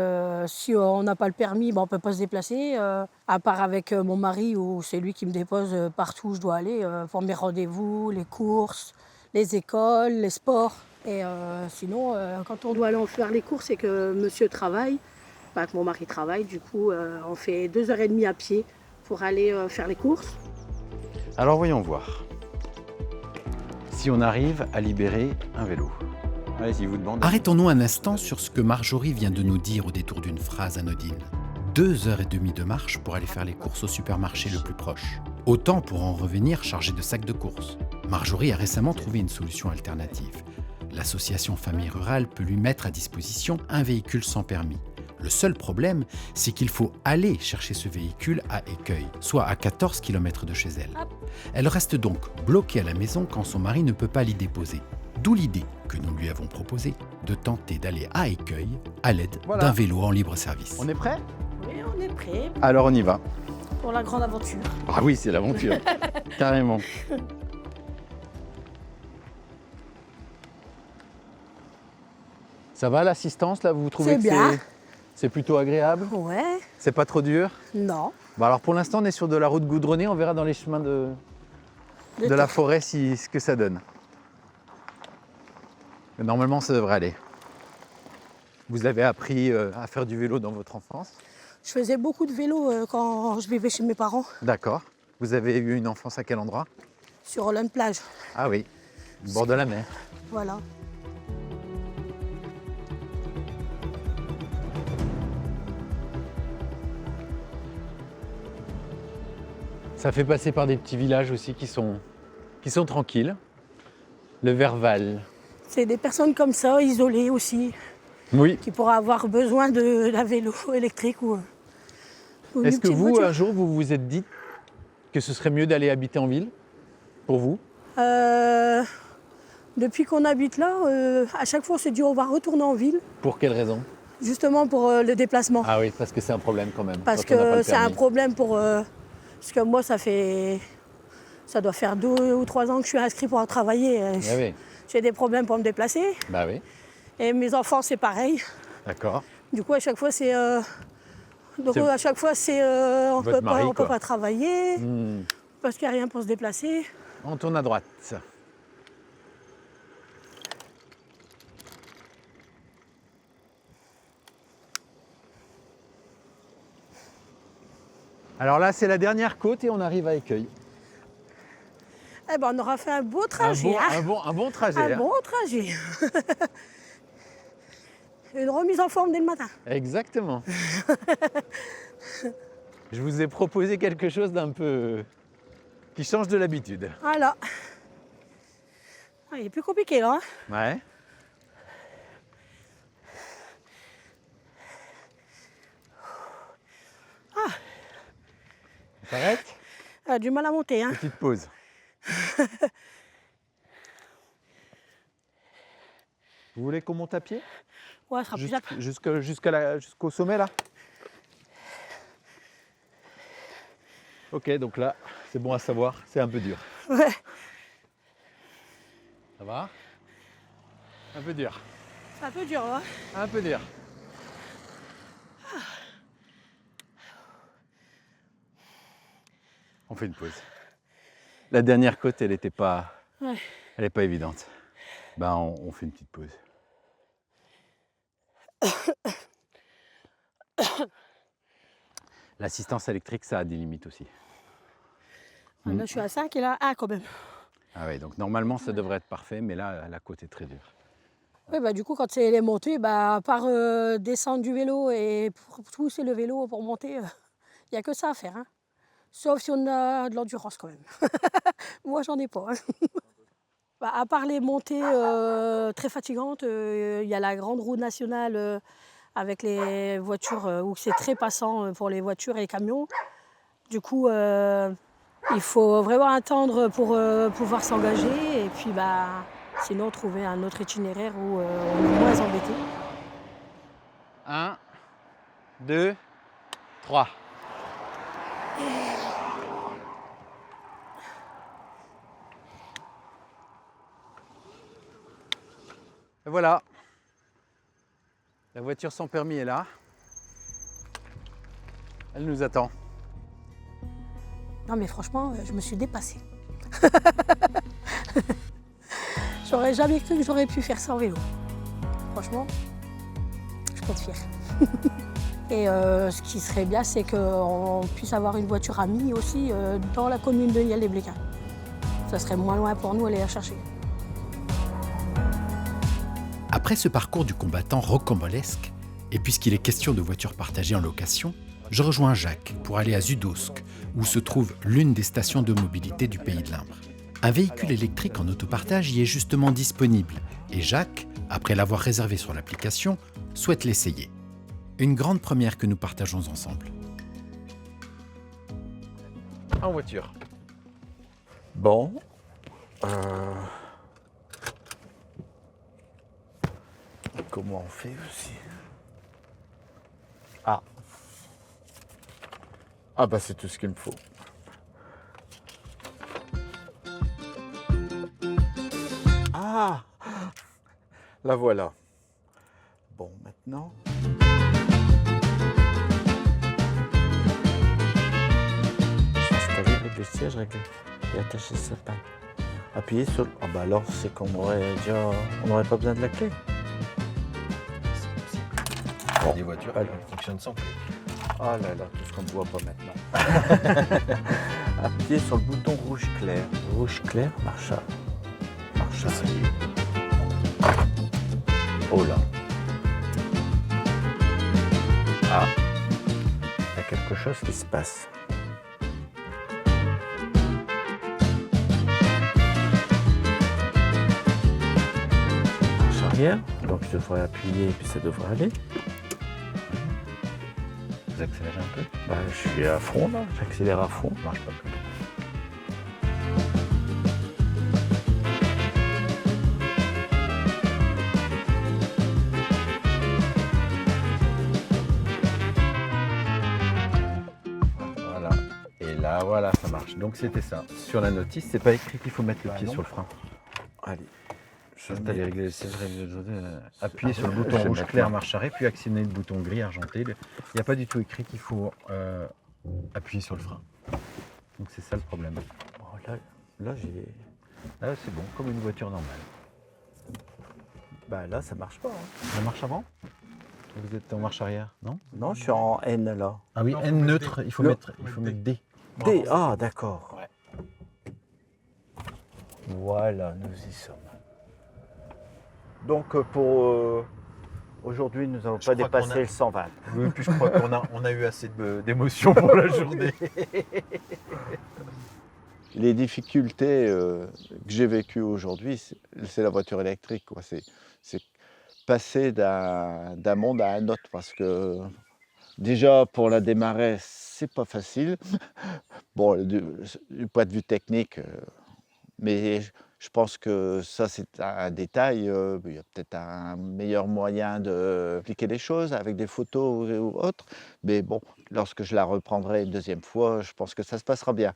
si on n'a pas le permis, on ne peut pas se déplacer. À part avec mon mari, où c'est lui qui me dépose partout où je dois aller, pour mes rendez-vous, les courses, les écoles, les sports. Et sinon, quand on doit aller en faire les courses et que monsieur travaille, que mon mari travaille, du coup, on fait 2h30 à pied pour aller faire les courses. Alors voyons voir. Si on arrive à libérer un vélo. Allez-y, vous demandez. Arrêtons-nous un instant sur ce que Marjorie vient de nous dire au détour d'une phrase anodine. 2h30 de marche pour aller faire les courses au supermarché le plus proche. Autant pour en revenir chargé de sacs de courses. Marjorie a récemment trouvé une solution alternative. L'association Famille Rurale peut lui mettre à disposition un véhicule sans permis. Le seul problème, c'est qu'il faut aller chercher ce véhicule à Écueil, soit à 14 km de chez elle. Elle reste donc bloquée à la maison quand son mari ne peut pas l'y déposer. D'où l'idée que nous lui avons proposée de tenter d'aller à Écueil à l'aide d'un vélo en libre service. On est prêt? Oui, on est prêts Alors on y va. pour la grande aventure. Ah oui, c'est l'aventure. Carrément. Ça va l'assistance là, vous trouvez C'est que bien. c'est plutôt agréable? Ouais. C'est pas trop dur? Non. Bon, alors pour l'instant on est sur de la route goudronnée, on verra dans les chemins de la forêt ce que ça donne. Mais normalement ça devrait aller. Vous avez appris à faire du vélo dans votre enfance? Je faisais beaucoup de vélo quand je vivais chez mes parents, D'accord. Vous avez eu une enfance à quel endroit? sur Holland Plage. Ah oui, au bord de la mer. Voilà. Ça fait passer par des petits villages aussi qui sont tranquilles. Le Verval. C'est des personnes comme ça, isolées aussi, Oui. qui pourraient avoir besoin d'un vélo électrique ou une Est-ce que petite vous, voiture. un jour, vous vous êtes dit que ce serait mieux d'aller habiter en ville? Pour vous? Depuis qu'on habite là, à chaque fois on s'est dit on va retourner en ville, Pour quelle raison? justement pour le déplacement. Ah oui, parce que c'est un problème quand même. Parce quand on n'a pas que le c'est un permis. problème pour... parce que moi, ça doit faire 2 ou 3 ans que je suis inscrite pour travailler. Ah oui, J'ai des problèmes pour me déplacer. bah oui, Et mes enfants, c'est pareil. d'accord. Du coup, à chaque fois, c'est... donc C'est à chaque fois, c'est... on votre mari, peut quoi. pas travailler, Hmm. parce qu'il n'y a rien pour se déplacer. On tourne à droite. Alors là, c'est la dernière côte et on arrive à Écueil. Eh ben, on aura fait un beau trajet. Un bon trajet. Un hein. bon trajet. Une remise en forme dès le matin. Exactement. Je vous ai proposé quelque chose d'un peu... qui change de l'habitude. Voilà. Ah, il est plus compliqué là. Hein. Ouais. Ah, On s'arrête? elle a du mal à monter. Hein. Petite pause. Vous voulez qu'on monte à pied? Ouais, ça sera plus simple. Jusqu'au sommet là? Ok, donc là, c'est bon à savoir, c'est un peu dur. Ouais. Ça va? Un peu dur. C'est un peu dur. Hein. Un peu dur. On fait une pause. La dernière côte, elle n'est pas évidente. Ben, on fait une petite pause. L'assistance électrique, ça a des limites aussi. Ah, là, je suis à 5 et là, 1 quand même. Ah oui, donc normalement, ça devrait être parfait, mais là, la côte est très dure. Oui, bah, du coup, quand c'est les montées, bah, à part descendre du vélo et pour pousser le vélo pour monter, il n'y a que ça à faire. Hein. Sauf si on a de l'endurance quand même. Moi, j'en ai pas. Hein. Bah, à part les montées très fatigantes, il y a la grande route nationale avec les voitures où c'est très passant pour les voitures et les camions. Du coup, il faut vraiment attendre pour pouvoir s'engager et puis bah, sinon trouver un autre itinéraire où on est moins embêté. 1, 2, 3. Et voilà. La voiture sans permis est là. Elle nous attend. Non mais franchement, je me suis dépassée. J'aurais jamais cru que j'aurais pu faire ça en vélo. Franchement, je peux être fière. Et ce qui serait bien, c'est qu'on puisse avoir une voiture amie aussi dans la commune de Niel-les-Bléquins. Ça serait moins loin pour nous aller la chercher. Après ce parcours du combattant rocambolesque, et puisqu'il est question de voitures partagées en location, je rejoins Jacques pour aller à Zudosk, où se trouve l'une des stations de mobilité du Pays de l'Imbre. Un véhicule électrique en autopartage y est justement disponible, et Jacques, après l'avoir réservé sur l'application, souhaite l'essayer. Une grande première que nous partageons ensemble. En voiture. Bon. Comment on fait aussi? Ah. Ah bah c'est tout ce qu'il me faut. Ah, la voilà. maintenant. Installer avec le siège réglé et attacher sa panne. Appuyer sur le... Ah bah alors c'est qu'on aurait déjà... On n'aurait pas besoin de la clé. Il y a des voitures qui fonctionnent sans clé. Oh là là, tout ce qu'on ne voit pas maintenant. Appuyez sur le bouton rouge clair. Rouge clair, marche arrière. Marche arrière. Oh là. Ah. Il y a quelque chose qui se passe. Marche arrière. Donc je devrais appuyer et puis ça devrait aller. Vous accélérez un peu? Bah, je suis à fond là, j'accélère à fond. Ça marche pas plus. Voilà. Et là, voilà, ça marche. Donc c'était ça. Sur la notice, c'est pas écrit qu'il faut mettre le pied sur le frein. Allez. Installer, régler le siège, appuyer sur le bouton rouge clair, marche arrêt, puis actionner le bouton gris argenté. Il n'y a pas du tout écrit qu'il faut appuyer sur le frein. Donc c'est ça le problème. Oh, là j'ai... Là c'est bon, comme une voiture normale. Bah là ça marche pas. Hein. Ça marche avant? Vous êtes en marche arrière, non? Non, je suis en N là. Ah oui, N neutre, il faut mettre D. D, ah d'accord. Ouais. Voilà, nous y sommes. Donc pour aujourd'hui, nous n'avons pas dépassé le 120. Oui, puis je crois qu'on a eu assez d'émotions pour la journée. Les difficultés que j'ai vécues aujourd'hui, c'est la voiture électrique, quoi. C'est passer d'un monde à un autre, parce que déjà pour la démarrer, c'est pas facile. Bon, du point de vue technique, mais je pense que ça, c'est un détail. Il y a peut-être un meilleur moyen d'appliquer les choses avec des photos ou autre. Mais bon, lorsque je la reprendrai une deuxième fois, je pense que ça se passera bien.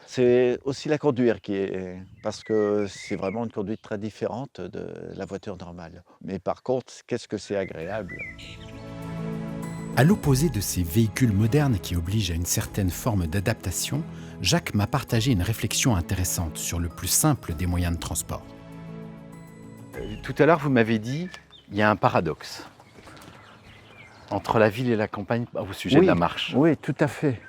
C'est aussi la conduire qui est... Parce que c'est vraiment une conduite très différente de la voiture normale. Mais par contre, qu'est-ce que c'est agréable. À l'opposé de ces véhicules modernes qui obligent à une certaine forme d'adaptation, Jacques m'a partagé une réflexion intéressante sur le plus simple des moyens de transport. Tout à l'heure, vous m'avez dit il y a un paradoxe entre la ville et la campagne au sujet de la marche. Oui, tout à fait.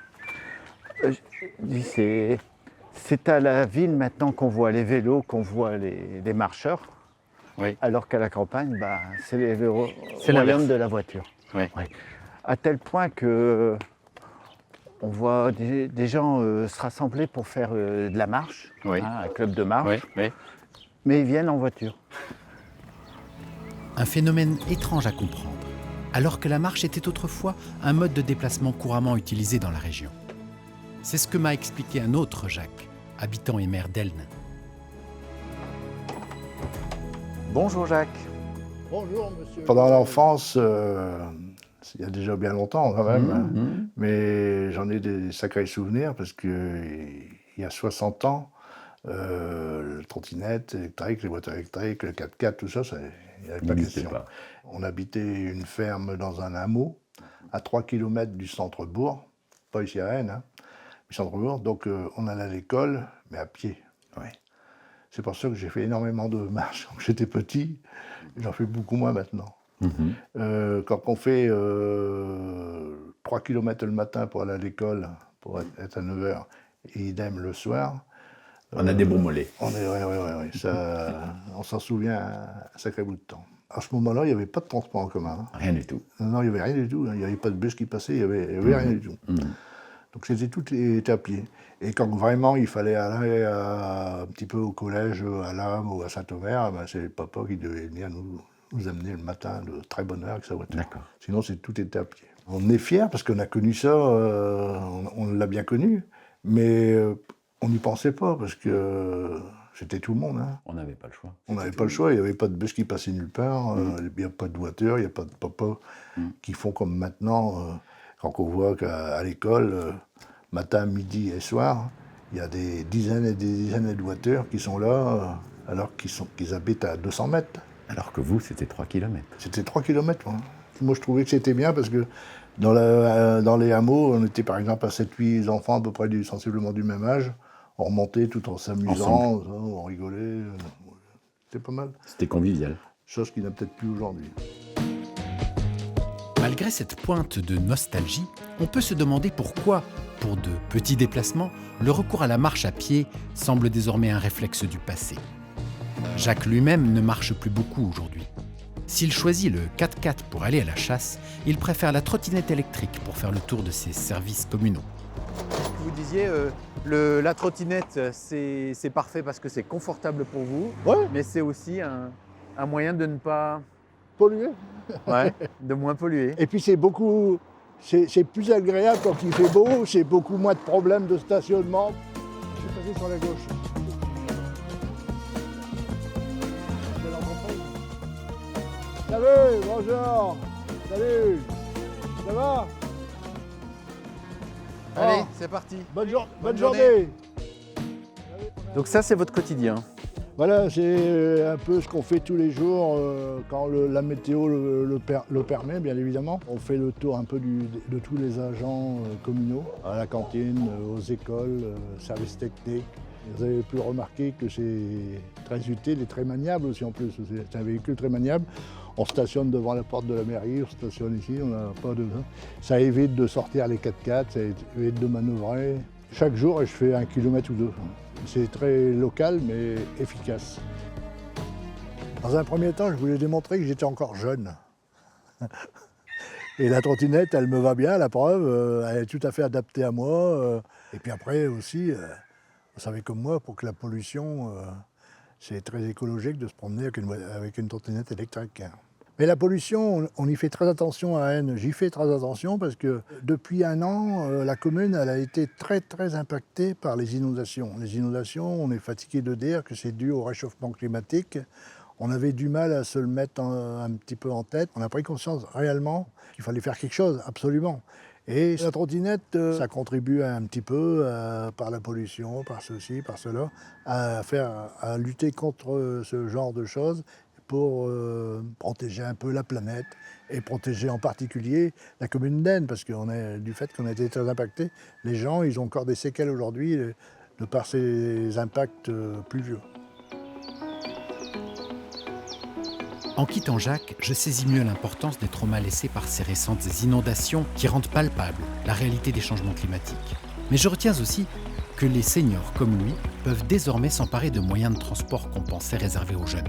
C'est à la ville maintenant qu'on voit les vélos, qu'on voit les marcheurs, oui. Alors qu'à la campagne, c'est les vélos, c'est l'inverse de la voiture. Oui. Oui. À tel point que on voit des gens se rassembler pour faire de la marche, oui. Un club de marche, oui, oui. Mais ils viennent en voiture. Un phénomène étrange à comprendre, alors que la marche était autrefois un mode de déplacement couramment utilisé dans la région. C'est ce que m'a expliqué un autre Jacques, habitant et maire d'Elne. Bonjour Jacques. Bonjour monsieur. Pendant l'enfance, il y a déjà bien longtemps quand même, mais j'en ai des sacrés souvenirs parce qu'il y a 60 ans, le trottinette électrique, les voitures électriques, le 4x4, tout ça, il n'y avait pas question. On habitait une ferme dans un hameau, à 3 km du centre-bourg, pas ici à Rennes, du centre-bourg, donc on allait à l'école, mais à pied. Ouais. C'est pour ça que j'ai fait énormément de marches quand j'étais petit, j'en fais beaucoup moins maintenant. Quand on fait 3 km le matin pour aller à l'école, pour être à 9h, et idem le soir. On a des bons mollets. Oui, on s'en souvient un sacré bout de temps. À ce moment-là, il n'y avait pas de transport en commun. Rien du tout. Non, il n'y avait rien du tout. Il n'y avait pas de bus qui passait, il n'y avait rien du tout. Donc c'était tout était à pied. Et quand vraiment il fallait aller un petit peu au collège, à Lammes ou à Saint-Omer, c'est le papa qui devait venir nous amener le matin de très bonne heure avec sa voiture. D'accord. Sinon, tout était à pied. On est fiers parce qu'on a connu ça, on l'a bien connu, mais on n'y pensait pas parce que c'était tout le monde. On n'avait pas le choix. On n'avait pas le choix, il n'y avait pas de bus qui passait nulle part, il n'y a pas de voiture, il n'y a pas de papa qui font comme maintenant, quand on voit qu'à l'école, matin, midi et soir, il y a des dizaines et des dizaines de voitures qui sont là, alors qu'ils habitent à 200 mètres. Alors que vous, c'était 3 km. C'était 3 km, moi. Moi, je trouvais que c'était bien parce que dans les hameaux, on était par exemple à 7-8 enfants à peu près sensiblement du même âge. On remontait tout en s'amusant, on rigolait. C'était pas mal. C'était convivial. Chose qui n'a peut-être plus aujourd'hui. Malgré cette pointe de nostalgie, on peut se demander pourquoi, pour de petits déplacements, le recours à la marche à pied semble désormais un réflexe du passé. Jacques lui-même ne marche plus beaucoup aujourd'hui. S'il choisit le 4x4 pour aller à la chasse, il préfère la trottinette électrique pour faire le tour de ses services communaux. Vous disiez, la trottinette, c'est parfait parce que c'est confortable pour vous, mais c'est aussi un moyen de ne pas... Polluer. Ouais, de moins polluer. Et puis c'est plus agréable quand il fait beau, c'est beaucoup moins de problèmes de stationnement. Je suis passé sur la gauche. Salut, bonjour. Salut. Ça va? Allez, c'est parti. Bonne journée. Donc ça, c'est votre quotidien. Voilà, c'est un peu ce qu'on fait tous les jours quand la météo le permet, bien évidemment. On fait le tour un peu de tous les agents communaux, à la cantine, aux écoles, services techniques. Vous avez pu remarquer que c'est très utile et très maniable aussi en plus. C'est un véhicule très maniable. On stationne devant la porte de la mairie, on stationne ici, on n'a pas de... Ça évite de sortir les 4x4, ça évite de manœuvrer. Chaque jour, je fais 1 kilomètre ou 2. C'est très local, mais efficace. Dans un premier temps, je voulais démontrer que j'étais encore jeune. Et la trottinette, elle me va bien, la preuve, elle est tout à fait adaptée à moi. Et puis après aussi, vous savez comme moi, pour que la pollution, c'est très écologique de se promener avec une trottinette électrique. Mais la pollution, on y fait très attention à Aisne. J'y fais très attention parce que depuis 1 an, la commune elle a été très impactée par les inondations. Les inondations, on est fatigué de dire que c'est dû au réchauffement climatique. On avait du mal à se le mettre un petit peu en tête. On a pris conscience réellement qu'il fallait faire quelque chose, absolument. Et la trottinette, ça contribue un petit peu par la pollution, par ceci, par cela, à lutter contre ce genre de choses pour protéger un peu la planète et protéger en particulier la commune d'Aisne, parce que du fait qu'on a été très impactés, les gens ils ont encore des séquelles aujourd'hui de par ces impacts pluvieux. En quittant Jacques, je saisis mieux l'importance des traumas laissés par ces récentes inondations qui rendent palpable la réalité des changements climatiques. Mais je retiens aussi que les seniors comme lui peuvent désormais s'emparer de moyens de transport qu'on pensait réservés aux jeunes.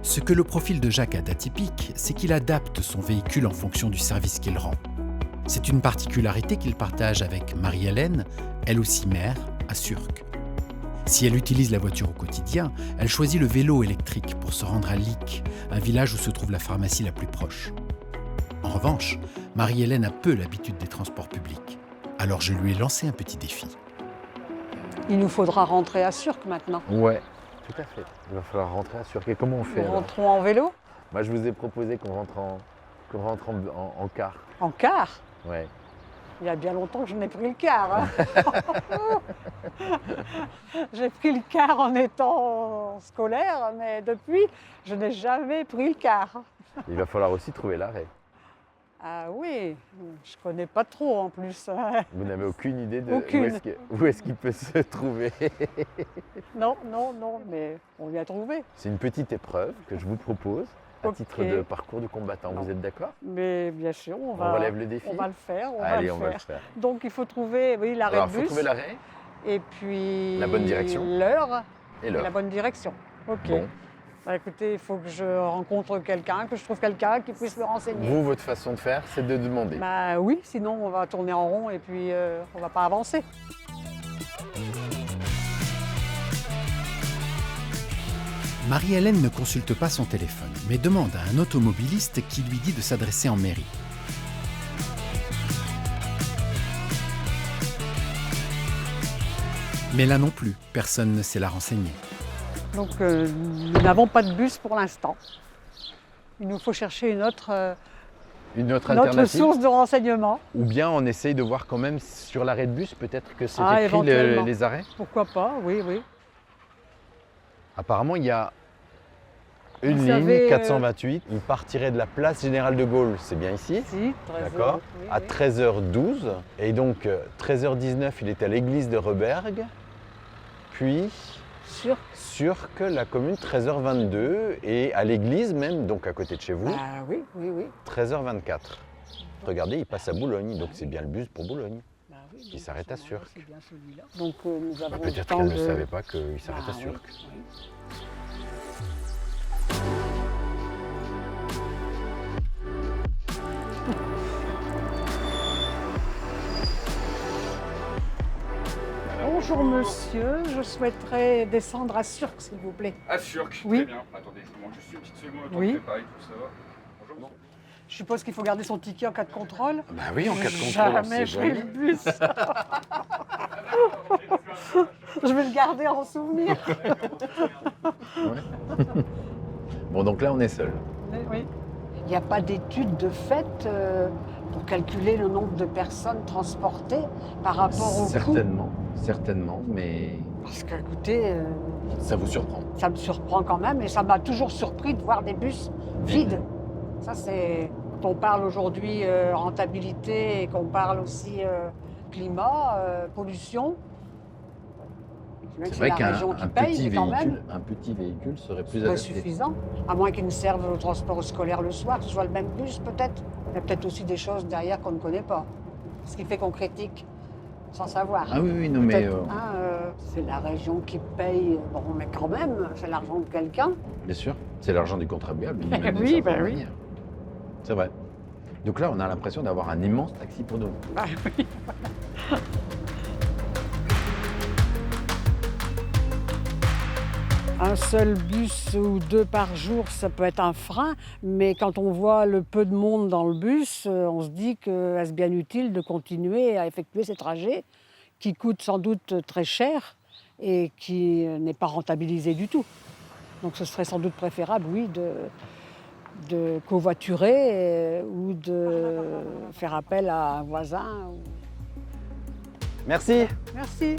Ce que le profil de Jacques a d'atypique, c'est qu'il adapte son véhicule en fonction du service qu'il rend. C'est une particularité qu'il partage avec Marie-Hélène, elle aussi mère, à Surques. Si elle utilise la voiture au quotidien, elle choisit le vélo électrique pour se rendre à Lic, un village où se trouve la pharmacie la plus proche. En revanche, Marie-Hélène a peu l'habitude des transports publics. Alors je lui ai lancé un petit défi. Il nous faudra rentrer à Surques maintenant. Ouais, tout à fait. Il va falloir rentrer à Surques. Et comment on fait? Nous rentrons en vélo? Moi, je vous ai proposé qu'on rentre en car. En car? Ouais. Il y a bien longtemps que je n'ai pris le car. Hein. J'ai pris le car en étant scolaire, mais depuis, je n'ai jamais pris le car. Il va falloir aussi trouver l'arrêt. Ah oui, je ne connais pas trop en plus. Vous n'avez aucune idée de Aucune. où est-ce qu'il peut se trouver? Non, mais on vient trouver. C'est une petite épreuve que je vous propose à titre de parcours du combattant. Vous êtes d'accord? Mais bien sûr, on relève le défi. On va le faire. Allez, on va le faire. Donc il faut trouver l'arrêt de bus. Il faut trouver l'arrêt. Et puis la bonne direction. L'heure. Et la bonne direction. Ok. Bon. Bah, écoutez, il faut que je rencontre quelqu'un, que je trouve quelqu'un qui puisse me renseigner. Vous, votre façon de faire, c'est de demander. Bah oui, sinon on va tourner en rond et puis on va pas avancer. Marie-Hélène ne consulte pas son téléphone, mais demande à un automobiliste qui lui dit de s'adresser en mairie. Mais là non plus, personne ne sait la renseigner. Donc nous n'avons pas de bus pour l'instant. Il nous faut chercher une autre source de renseignement. Ou bien on essaye de voir quand même sur l'arrêt de bus, peut-être que c'est écrit les arrêts. Pourquoi pas, oui. Apparemment, il y a Une Vous ligne, savez, 428. Il partirait de la place Générale de Gaulle, c'est bien ici? Si, 13 D'accord. oui, À oui. 13h12. Et donc, 13h19, il est à l'église de Reberg. Puis, Surque, la commune, 13h22. Et à l'église même, donc à côté de chez vous, Ah oui, oui, oui. 13h24. Regardez, il passe à Boulogne, donc c'est bien le bus pour Boulogne. Bah oui, Il donc s'arrête à sûrement, Surque. c'est bien celui-là. Donc nous avons Peut-être le temps qu'elle ne de- savait pas qu'il s'arrête Ah à oui, Surque. oui. Bonjour monsieur, je souhaiterais descendre à Surque s'il vous plaît. À Surque, Oui. très bien. Attendez, je vous manque juste une petite seconde, le temps Oui. de préparer tout ça. Bonjour monsieur. Je suppose qu'il faut garder son ticket en cas de contrôle. Bah oui, en cas de J'ai contrôle, on jamais sait pris jamais. le bus. Je vais le garder en souvenir. Bon, donc là, on est seul. Oui. Il n'y a pas d'étude de fait pour calculer le nombre de personnes transportées par rapport au coût. Certainement, mais Parce que, écoutez, ça vous surprend. ça me surprend quand même et ça m'a toujours surpris de voir des bus vides. Ça, c'est. Quand on parle aujourd'hui rentabilité et qu'on parle aussi climat, pollution. C'est vrai la qu'un région qui un paye, petit mais quand même. véhicule, serait plus C'est pas adapté. suffisant, à moins qu'ils ne servent au transport scolaire le soir, que ce soit le même bus peut-être. Il y a peut-être aussi des choses derrière qu'on ne connaît pas. Ce qui fait qu'on critique sans savoir. Ah oui, oui, non, mais, Peut-être, c'est la région qui paye, bon, mais quand même, c'est l'argent de quelqu'un. Bien sûr, c'est l'argent du contribuable. d'une Oui, certaine ben oui. manière. C'est vrai. Donc là, on a l'impression d'avoir un immense taxi pour nous. Ah oui. Un seul bus ou deux par jour, ça peut être un frein, mais quand on voit le peu de monde dans le bus, on se dit que est-ce bien utile de continuer à effectuer ces trajets qui coûtent sans doute très cher et qui n'est pas rentabilisé du tout. Donc ce serait sans doute préférable, oui, de covoiturer ou de faire appel à un voisin. Merci. Merci.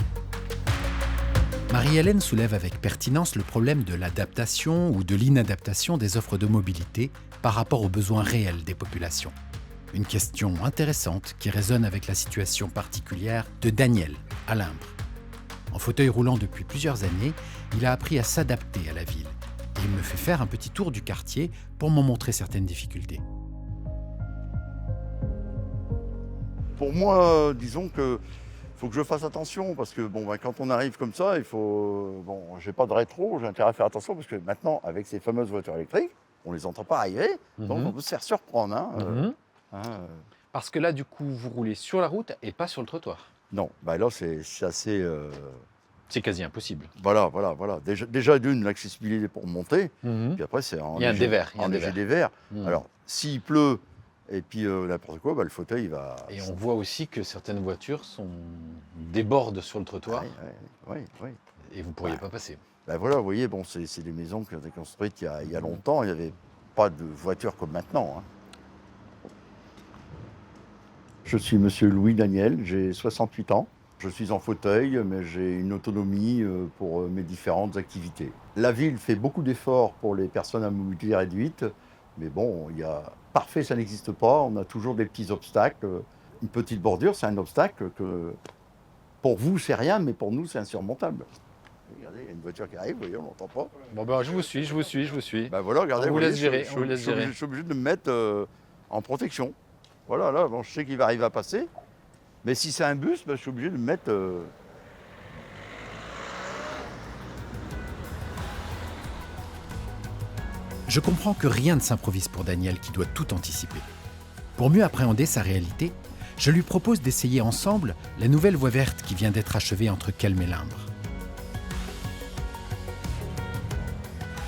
Marie-Hélène soulève avec pertinence le problème de l'adaptation ou de l'inadaptation des offres de mobilité par rapport aux besoins réels des populations. Une question intéressante qui résonne avec la situation particulière de Daniel, à Limbre. En fauteuil roulant depuis plusieurs années, il a appris à s'adapter à la ville et il me fait faire un petit tour du quartier pour m'en montrer certaines difficultés. Pour moi, disons que faut que je fasse attention parce que quand on arrive comme ça, il faut. J'ai pas de rétro, j'ai intérêt à faire attention parce que maintenant, avec ces fameuses voitures électriques, on les entend pas arriver, donc on peut se faire surprendre. Parce que là, du coup, vous roulez sur la route et pas sur le trottoir. Non, là c'est assez. C'est quasi impossible. Voilà. Déjà d'une, l'accessibilité pour monter, puis après c'est en Il y a un dévers. dévers. Alors, s'il pleut et puis n'importe quoi, le fauteuil il va. Et on voit aussi que certaines voitures débordent sur le trottoir. Oui. Et vous ne pourriez pas passer. Voilà, vous voyez, c'est des maisons qui ont été construites il y a longtemps. Il n'y avait pas de voitures comme maintenant. Je suis monsieur Louis Daniel, j'ai 68 ans. Je suis en fauteuil, mais j'ai une autonomie pour mes différentes activités. La ville fait beaucoup d'efforts pour les personnes à mobilité réduite, mais parfait, ça n'existe pas. On a toujours des petits obstacles. Une petite bordure, c'est un obstacle que, pour vous, c'est rien, mais pour nous, c'est insurmontable. Regardez, il y a une voiture qui arrive, vous voyez, on l'entend pas. Je vous suis. Voilà, regardez, On vous laisse voyez, gérer, je suis obligé de me mettre en protection. Voilà, là, je sais qu'il va arriver à passer. Mais si c'est un bus, je suis obligé de me mettre... Je comprends que rien ne s'improvise pour Daniel qui doit tout anticiper. Pour mieux appréhender sa réalité, je lui propose d'essayer ensemble la nouvelle voie verte qui vient d'être achevée entre Kelm et Limbre.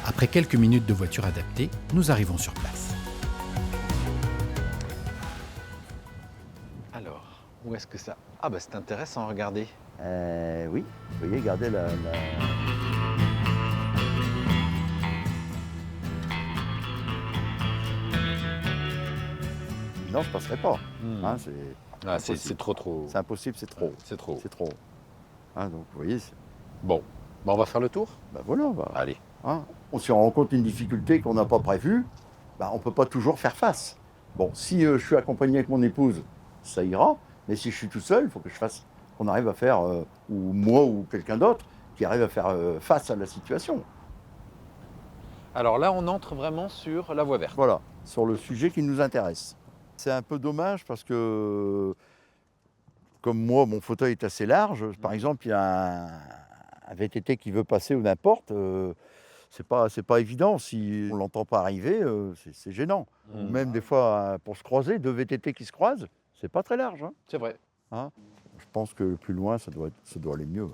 Après quelques minutes de voiture adaptée, nous arrivons sur place. Alors, où est-ce que ça... Ah c'est intéressant, regardez. Oui, vous voyez, regardez la... Non, je ne passerai pas. C'est trop. C'est impossible, c'est trop. C'est trop. C'est trop. Donc, vous voyez... Bon, on va faire le tour. Voilà. Allez. on s'y rencontre une difficulté qu'on n'a pas prévue, on ne peut pas toujours faire face. Bon, si je suis accompagné avec mon épouse, ça ira, mais si je suis tout seul, il faut qu'on arrive à faire, ou moi ou quelqu'un d'autre, qui arrive à faire face à la situation. Alors là, on entre vraiment sur la voie verte. Voilà, sur le sujet qui nous intéresse. C'est un peu dommage parce que, comme moi, mon fauteuil est assez large. Par exemple, il y a un VTT qui veut passer ou n'importe. C'est pas évident. Si on ne l'entend pas arriver, c'est gênant. Ou même des fois, pour se croiser, 2 VTT qui se croisent, c'est pas très large. Hein. C'est vrai. Hein, je pense que plus loin, ça doit aller mieux.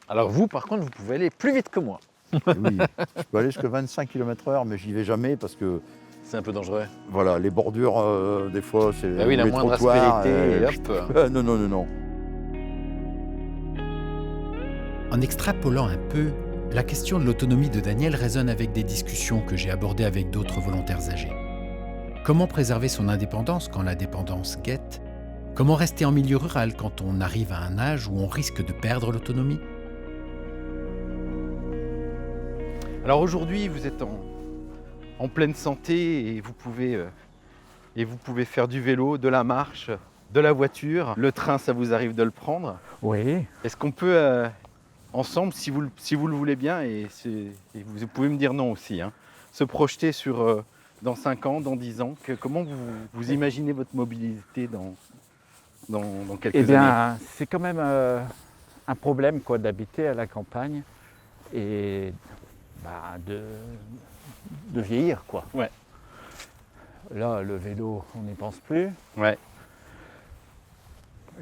Alors vous, par contre, vous pouvez aller plus vite que moi. Oui, je peux aller jusqu'à 25 km/h, mais j'y vais jamais parce que... C'est un peu dangereux. Voilà, les bordures, des fois, c'est oui, la les moindre trottoirs. aspérité, hop. Non. En extrapolant un peu, la question de l'autonomie de Daniel résonne avec des discussions que j'ai abordées avec d'autres volontaires âgés. Comment préserver son indépendance quand la dépendance guette ? Comment rester en milieu rural quand on arrive à un âge où on risque de perdre l'autonomie ? Alors aujourd'hui, vous êtes en pleine santé et vous pouvez faire du vélo, de la marche, de la voiture. Le train, ça vous arrive de le prendre. Oui. Est-ce qu'on peut, ensemble, si vous le voulez bien, et vous pouvez me dire non aussi, hein, se projeter sur dans 5 ans, dans 10 ans, comment vous imaginez votre mobilité dans quelques années ? C'est quand même un problème d'habiter à la campagne et de vieillir. Ouais. Là, le vélo, on n'y pense plus. Ouais.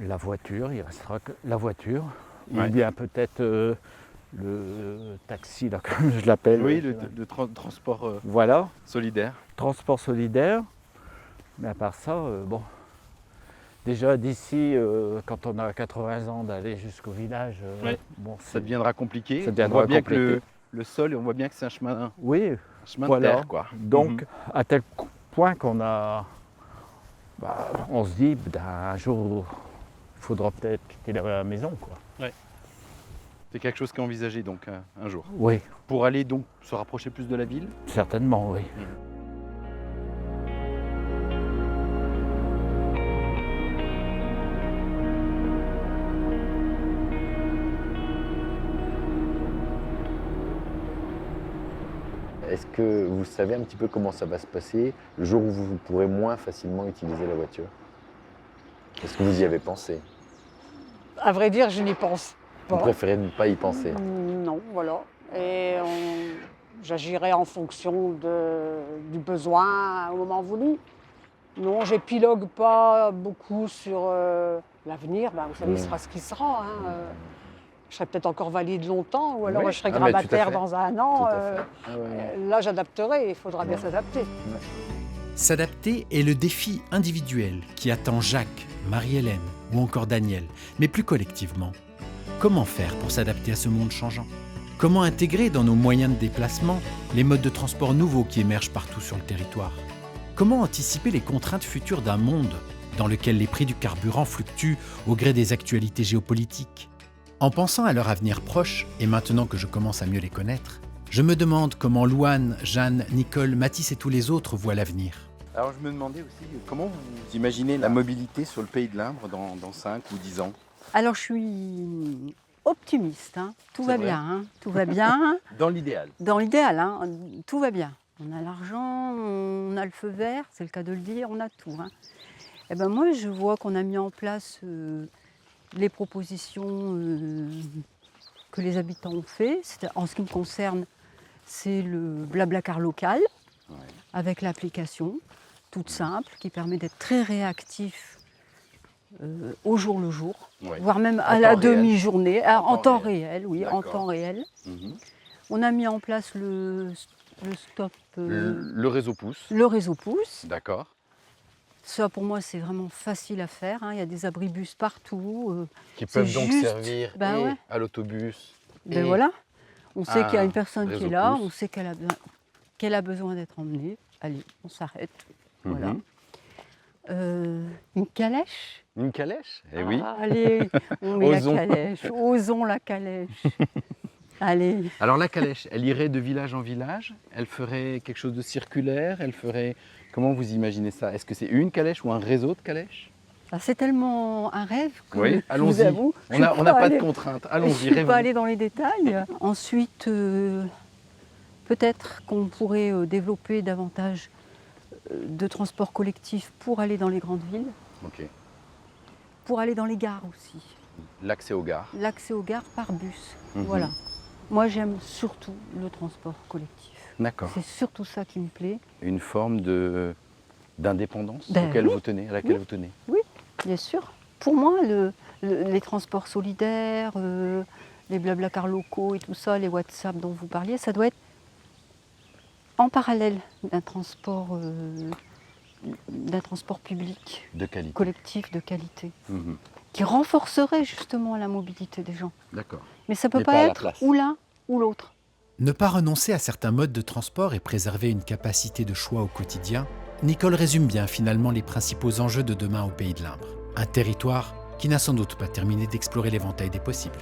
La voiture, il restera que la voiture. Ouais. Ou bien peut-être le taxi, là, comme je l'appelle. Oui, le transport voilà. solidaire. Transport solidaire. Mais à part ça, déjà d'ici, quand on a 80 ans, d'aller jusqu'au village, ça deviendra compliqué. Ça deviendra on voit bien compliqué. que le sol, on voit bien que c'est un chemin, oui, chemin voilà. de terre, quoi. Donc, à tel point qu'on a... on se dit, un jour, il faudra peut-être quitter la maison, quoi. Ouais. C'est quelque chose qui est envisagé, donc, un jour. Oui. Pour aller, donc, se rapprocher plus de la ville ? Certainement, oui. Est-ce que vous savez un petit peu comment ça va se passer le jour où vous pourrez moins facilement utiliser la voiture? Est-ce que vous y avez pensé? À vrai dire, je n'y pense pas. Vous préférez ne pas y penser? Non, voilà. Et j'agirai en fonction du besoin au moment voulu. Non, j'épilogue pas beaucoup sur l'avenir. Vous savez, ce sera ce qui sera. Hein. Je serai peut-être encore valide longtemps, ou alors je serai grabataire dans un an. Là, j'adapterai, il faudra bien s'adapter. S'adapter est le défi individuel qui attend Jacques, Marie-Hélène ou encore Daniel, mais plus collectivement. Comment faire pour s'adapter à ce monde changeant? Comment intégrer dans nos moyens de déplacement les modes de transport nouveaux qui émergent partout sur le territoire? Comment anticiper les contraintes futures d'un monde dans lequel les prix du carburant fluctuent au gré des actualités géopolitiques? En pensant à leur avenir proche, et maintenant que je commence à mieux les connaître, je me demande comment Louane, Jeanne, Nicole, Mathis et tous les autres voient l'avenir. Alors je me demandais aussi, comment vous imaginez la mobilité sur le Pays de l'Indre dans 5 ou 10 ans? Alors je suis optimiste, hein. Tout va bien, hein. Tout va bien. Dans l'idéal? Dans l'idéal, hein. Tout va bien. On a l'argent, on a le feu vert, c'est le cas de le dire, on a tout. Hein. Et ben moi je vois qu'on a mis en place les propositions que les habitants ont fait. En ce qui me concerne, c'est le Blablacar local, avec l'application toute simple, qui permet d'être très réactif au jour le jour, voire même à la demi-journée, en temps réel, oui, en temps réel. On a mis en place le stop... le réseau pouce. Le réseau pouce. D'accord. Ça, pour moi, c'est vraiment facile à faire. Hein. Il y a des abribus partout. Qui peuvent donc servir à l'autobus. Ben voilà. On sait qu'il y a une personne qui est là, on sait qu'elle a besoin d'être emmenée. Allez, on s'arrête. Voilà. Une calèche. Une calèche? Eh oui. Allez, on met la calèche. Osons la calèche. Allez. Alors la calèche, elle irait de village en village, elle ferait quelque chose de circulaire, elle ferait... Comment vous imaginez ça? Est-ce que c'est une calèche ou un réseau de calèches? C'est tellement un rêve que oui, je vous avoue. On n'a pas de contraintes. Allons-y, Je ne vais pas aller dans les détails. Ensuite, peut-être qu'on pourrait développer davantage de transport collectif pour aller dans les grandes villes. Ok. Pour aller dans les gares aussi. L'accès aux gares. L'accès aux gares par bus. Voilà. Moi, j'aime surtout le transport collectif. D'accord. C'est surtout ça qui me plaît. Une forme d'indépendance Ben à laquelle oui. vous tenez. Oui, bien sûr. Pour moi, les transports solidaires, les blablacar locaux et tout ça, les WhatsApp dont vous parliez, ça doit être en parallèle d'un transport public, de qualité, collectif de qualité, qui renforcerait justement la mobilité des gens. D'accord. Mais ça ne peut pas être ou l'un ou l'autre. Ne pas renoncer à certains modes de transport et préserver une capacité de choix au quotidien, Nicole résume bien finalement les principaux enjeux de demain au Pays de l'Imbre. Un territoire qui n'a sans doute pas terminé d'explorer l'éventail des possibles.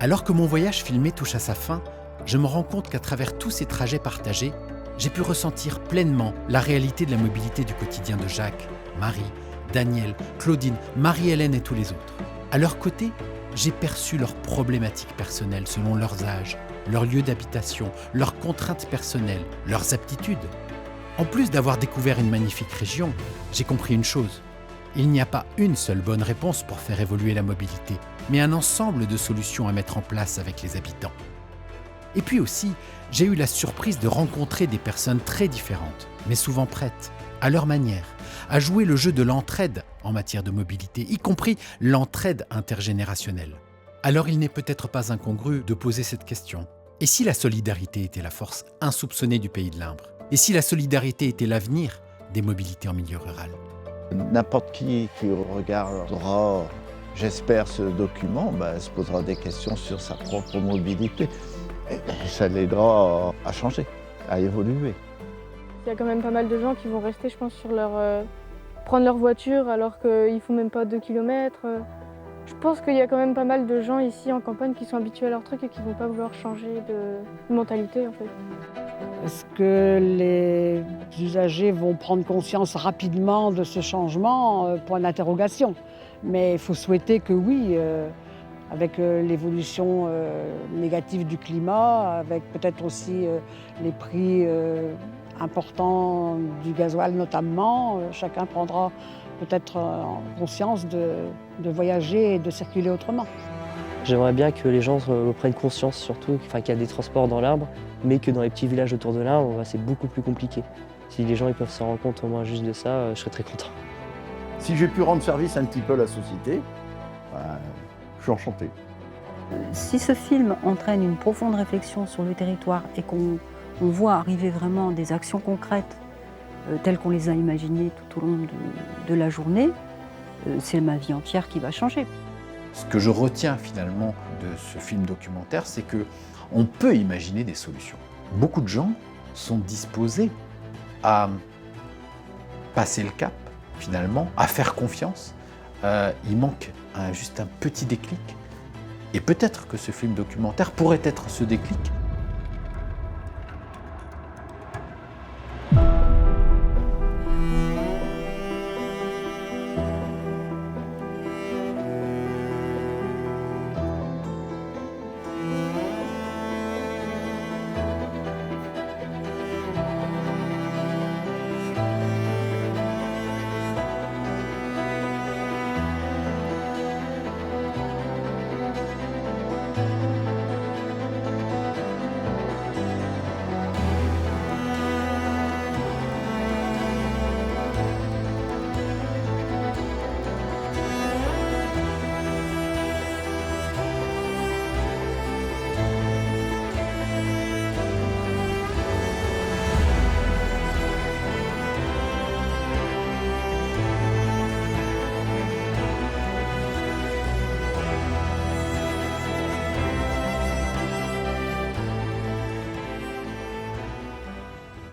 Alors que mon voyage filmé touche à sa fin, je me rends compte qu'à travers tous ces trajets partagés, j'ai pu ressentir pleinement la réalité de la mobilité du quotidien de Jacques, Marie, Daniel, Claudine, Marie-Hélène et tous les autres. À leur côté, j'ai perçu leurs problématiques personnelles selon leurs âges, leur lieu d'habitation, leurs contraintes personnelles, leurs aptitudes. En plus d'avoir découvert une magnifique région, j'ai compris une chose. Il n'y a pas une seule bonne réponse pour faire évoluer la mobilité, mais un ensemble de solutions à mettre en place avec les habitants. Et puis aussi, j'ai eu la surprise de rencontrer des personnes très différentes, mais souvent prêtes, à leur manière, à jouer le jeu de l'entraide en matière de mobilité, y compris l'entraide intergénérationnelle. Alors il n'est peut-être pas incongru de poser cette question. Et si la solidarité était la force insoupçonnée du Pays de l'Imbre? Et si la solidarité était l'avenir des mobilités en milieu rural? N'importe qui regardera, j'espère, ce document, se posera des questions sur sa propre mobilité. Et ça l'aidera à changer, à évoluer. Il y a quand même pas mal de gens qui vont rester, je pense, sur prendre leur voiture alors qu'ils ne font même pas 2 km. Je pense qu'il y a quand même pas mal de gens ici en campagne qui sont habitués à leur truc et qui ne vont pas vouloir changer de mentalité en fait. Est-ce que les usagers vont prendre conscience rapidement de ce changement? Point d'interrogation. Mais il faut souhaiter que oui, avec l'évolution négative du climat, avec peut-être aussi les prix importants du gasoil notamment, chacun prendra peut-être conscience de voyager et de circuler autrement. J'aimerais bien que les gens prennent conscience surtout qu'il y a des transports dans l'Imbre, mais que dans les petits villages autour de l'Imbre, c'est beaucoup plus compliqué. Si les gens ils peuvent s'en rendre compte au moins juste de ça, je serais très content. Si j'ai pu rendre service un petit peu à la société, je suis enchanté. Si ce film entraîne une profonde réflexion sur le territoire et qu'on voit arriver vraiment des actions concrètes telles qu'on les a imaginées tout au long de la journée, c'est ma vie entière qui va changer. Ce que je retiens finalement de ce film documentaire, c'est qu'on peut imaginer des solutions. Beaucoup de gens sont disposés à passer le cap, finalement, à faire confiance. Il manque juste un petit déclic. Et peut-être que ce film documentaire pourrait être ce déclic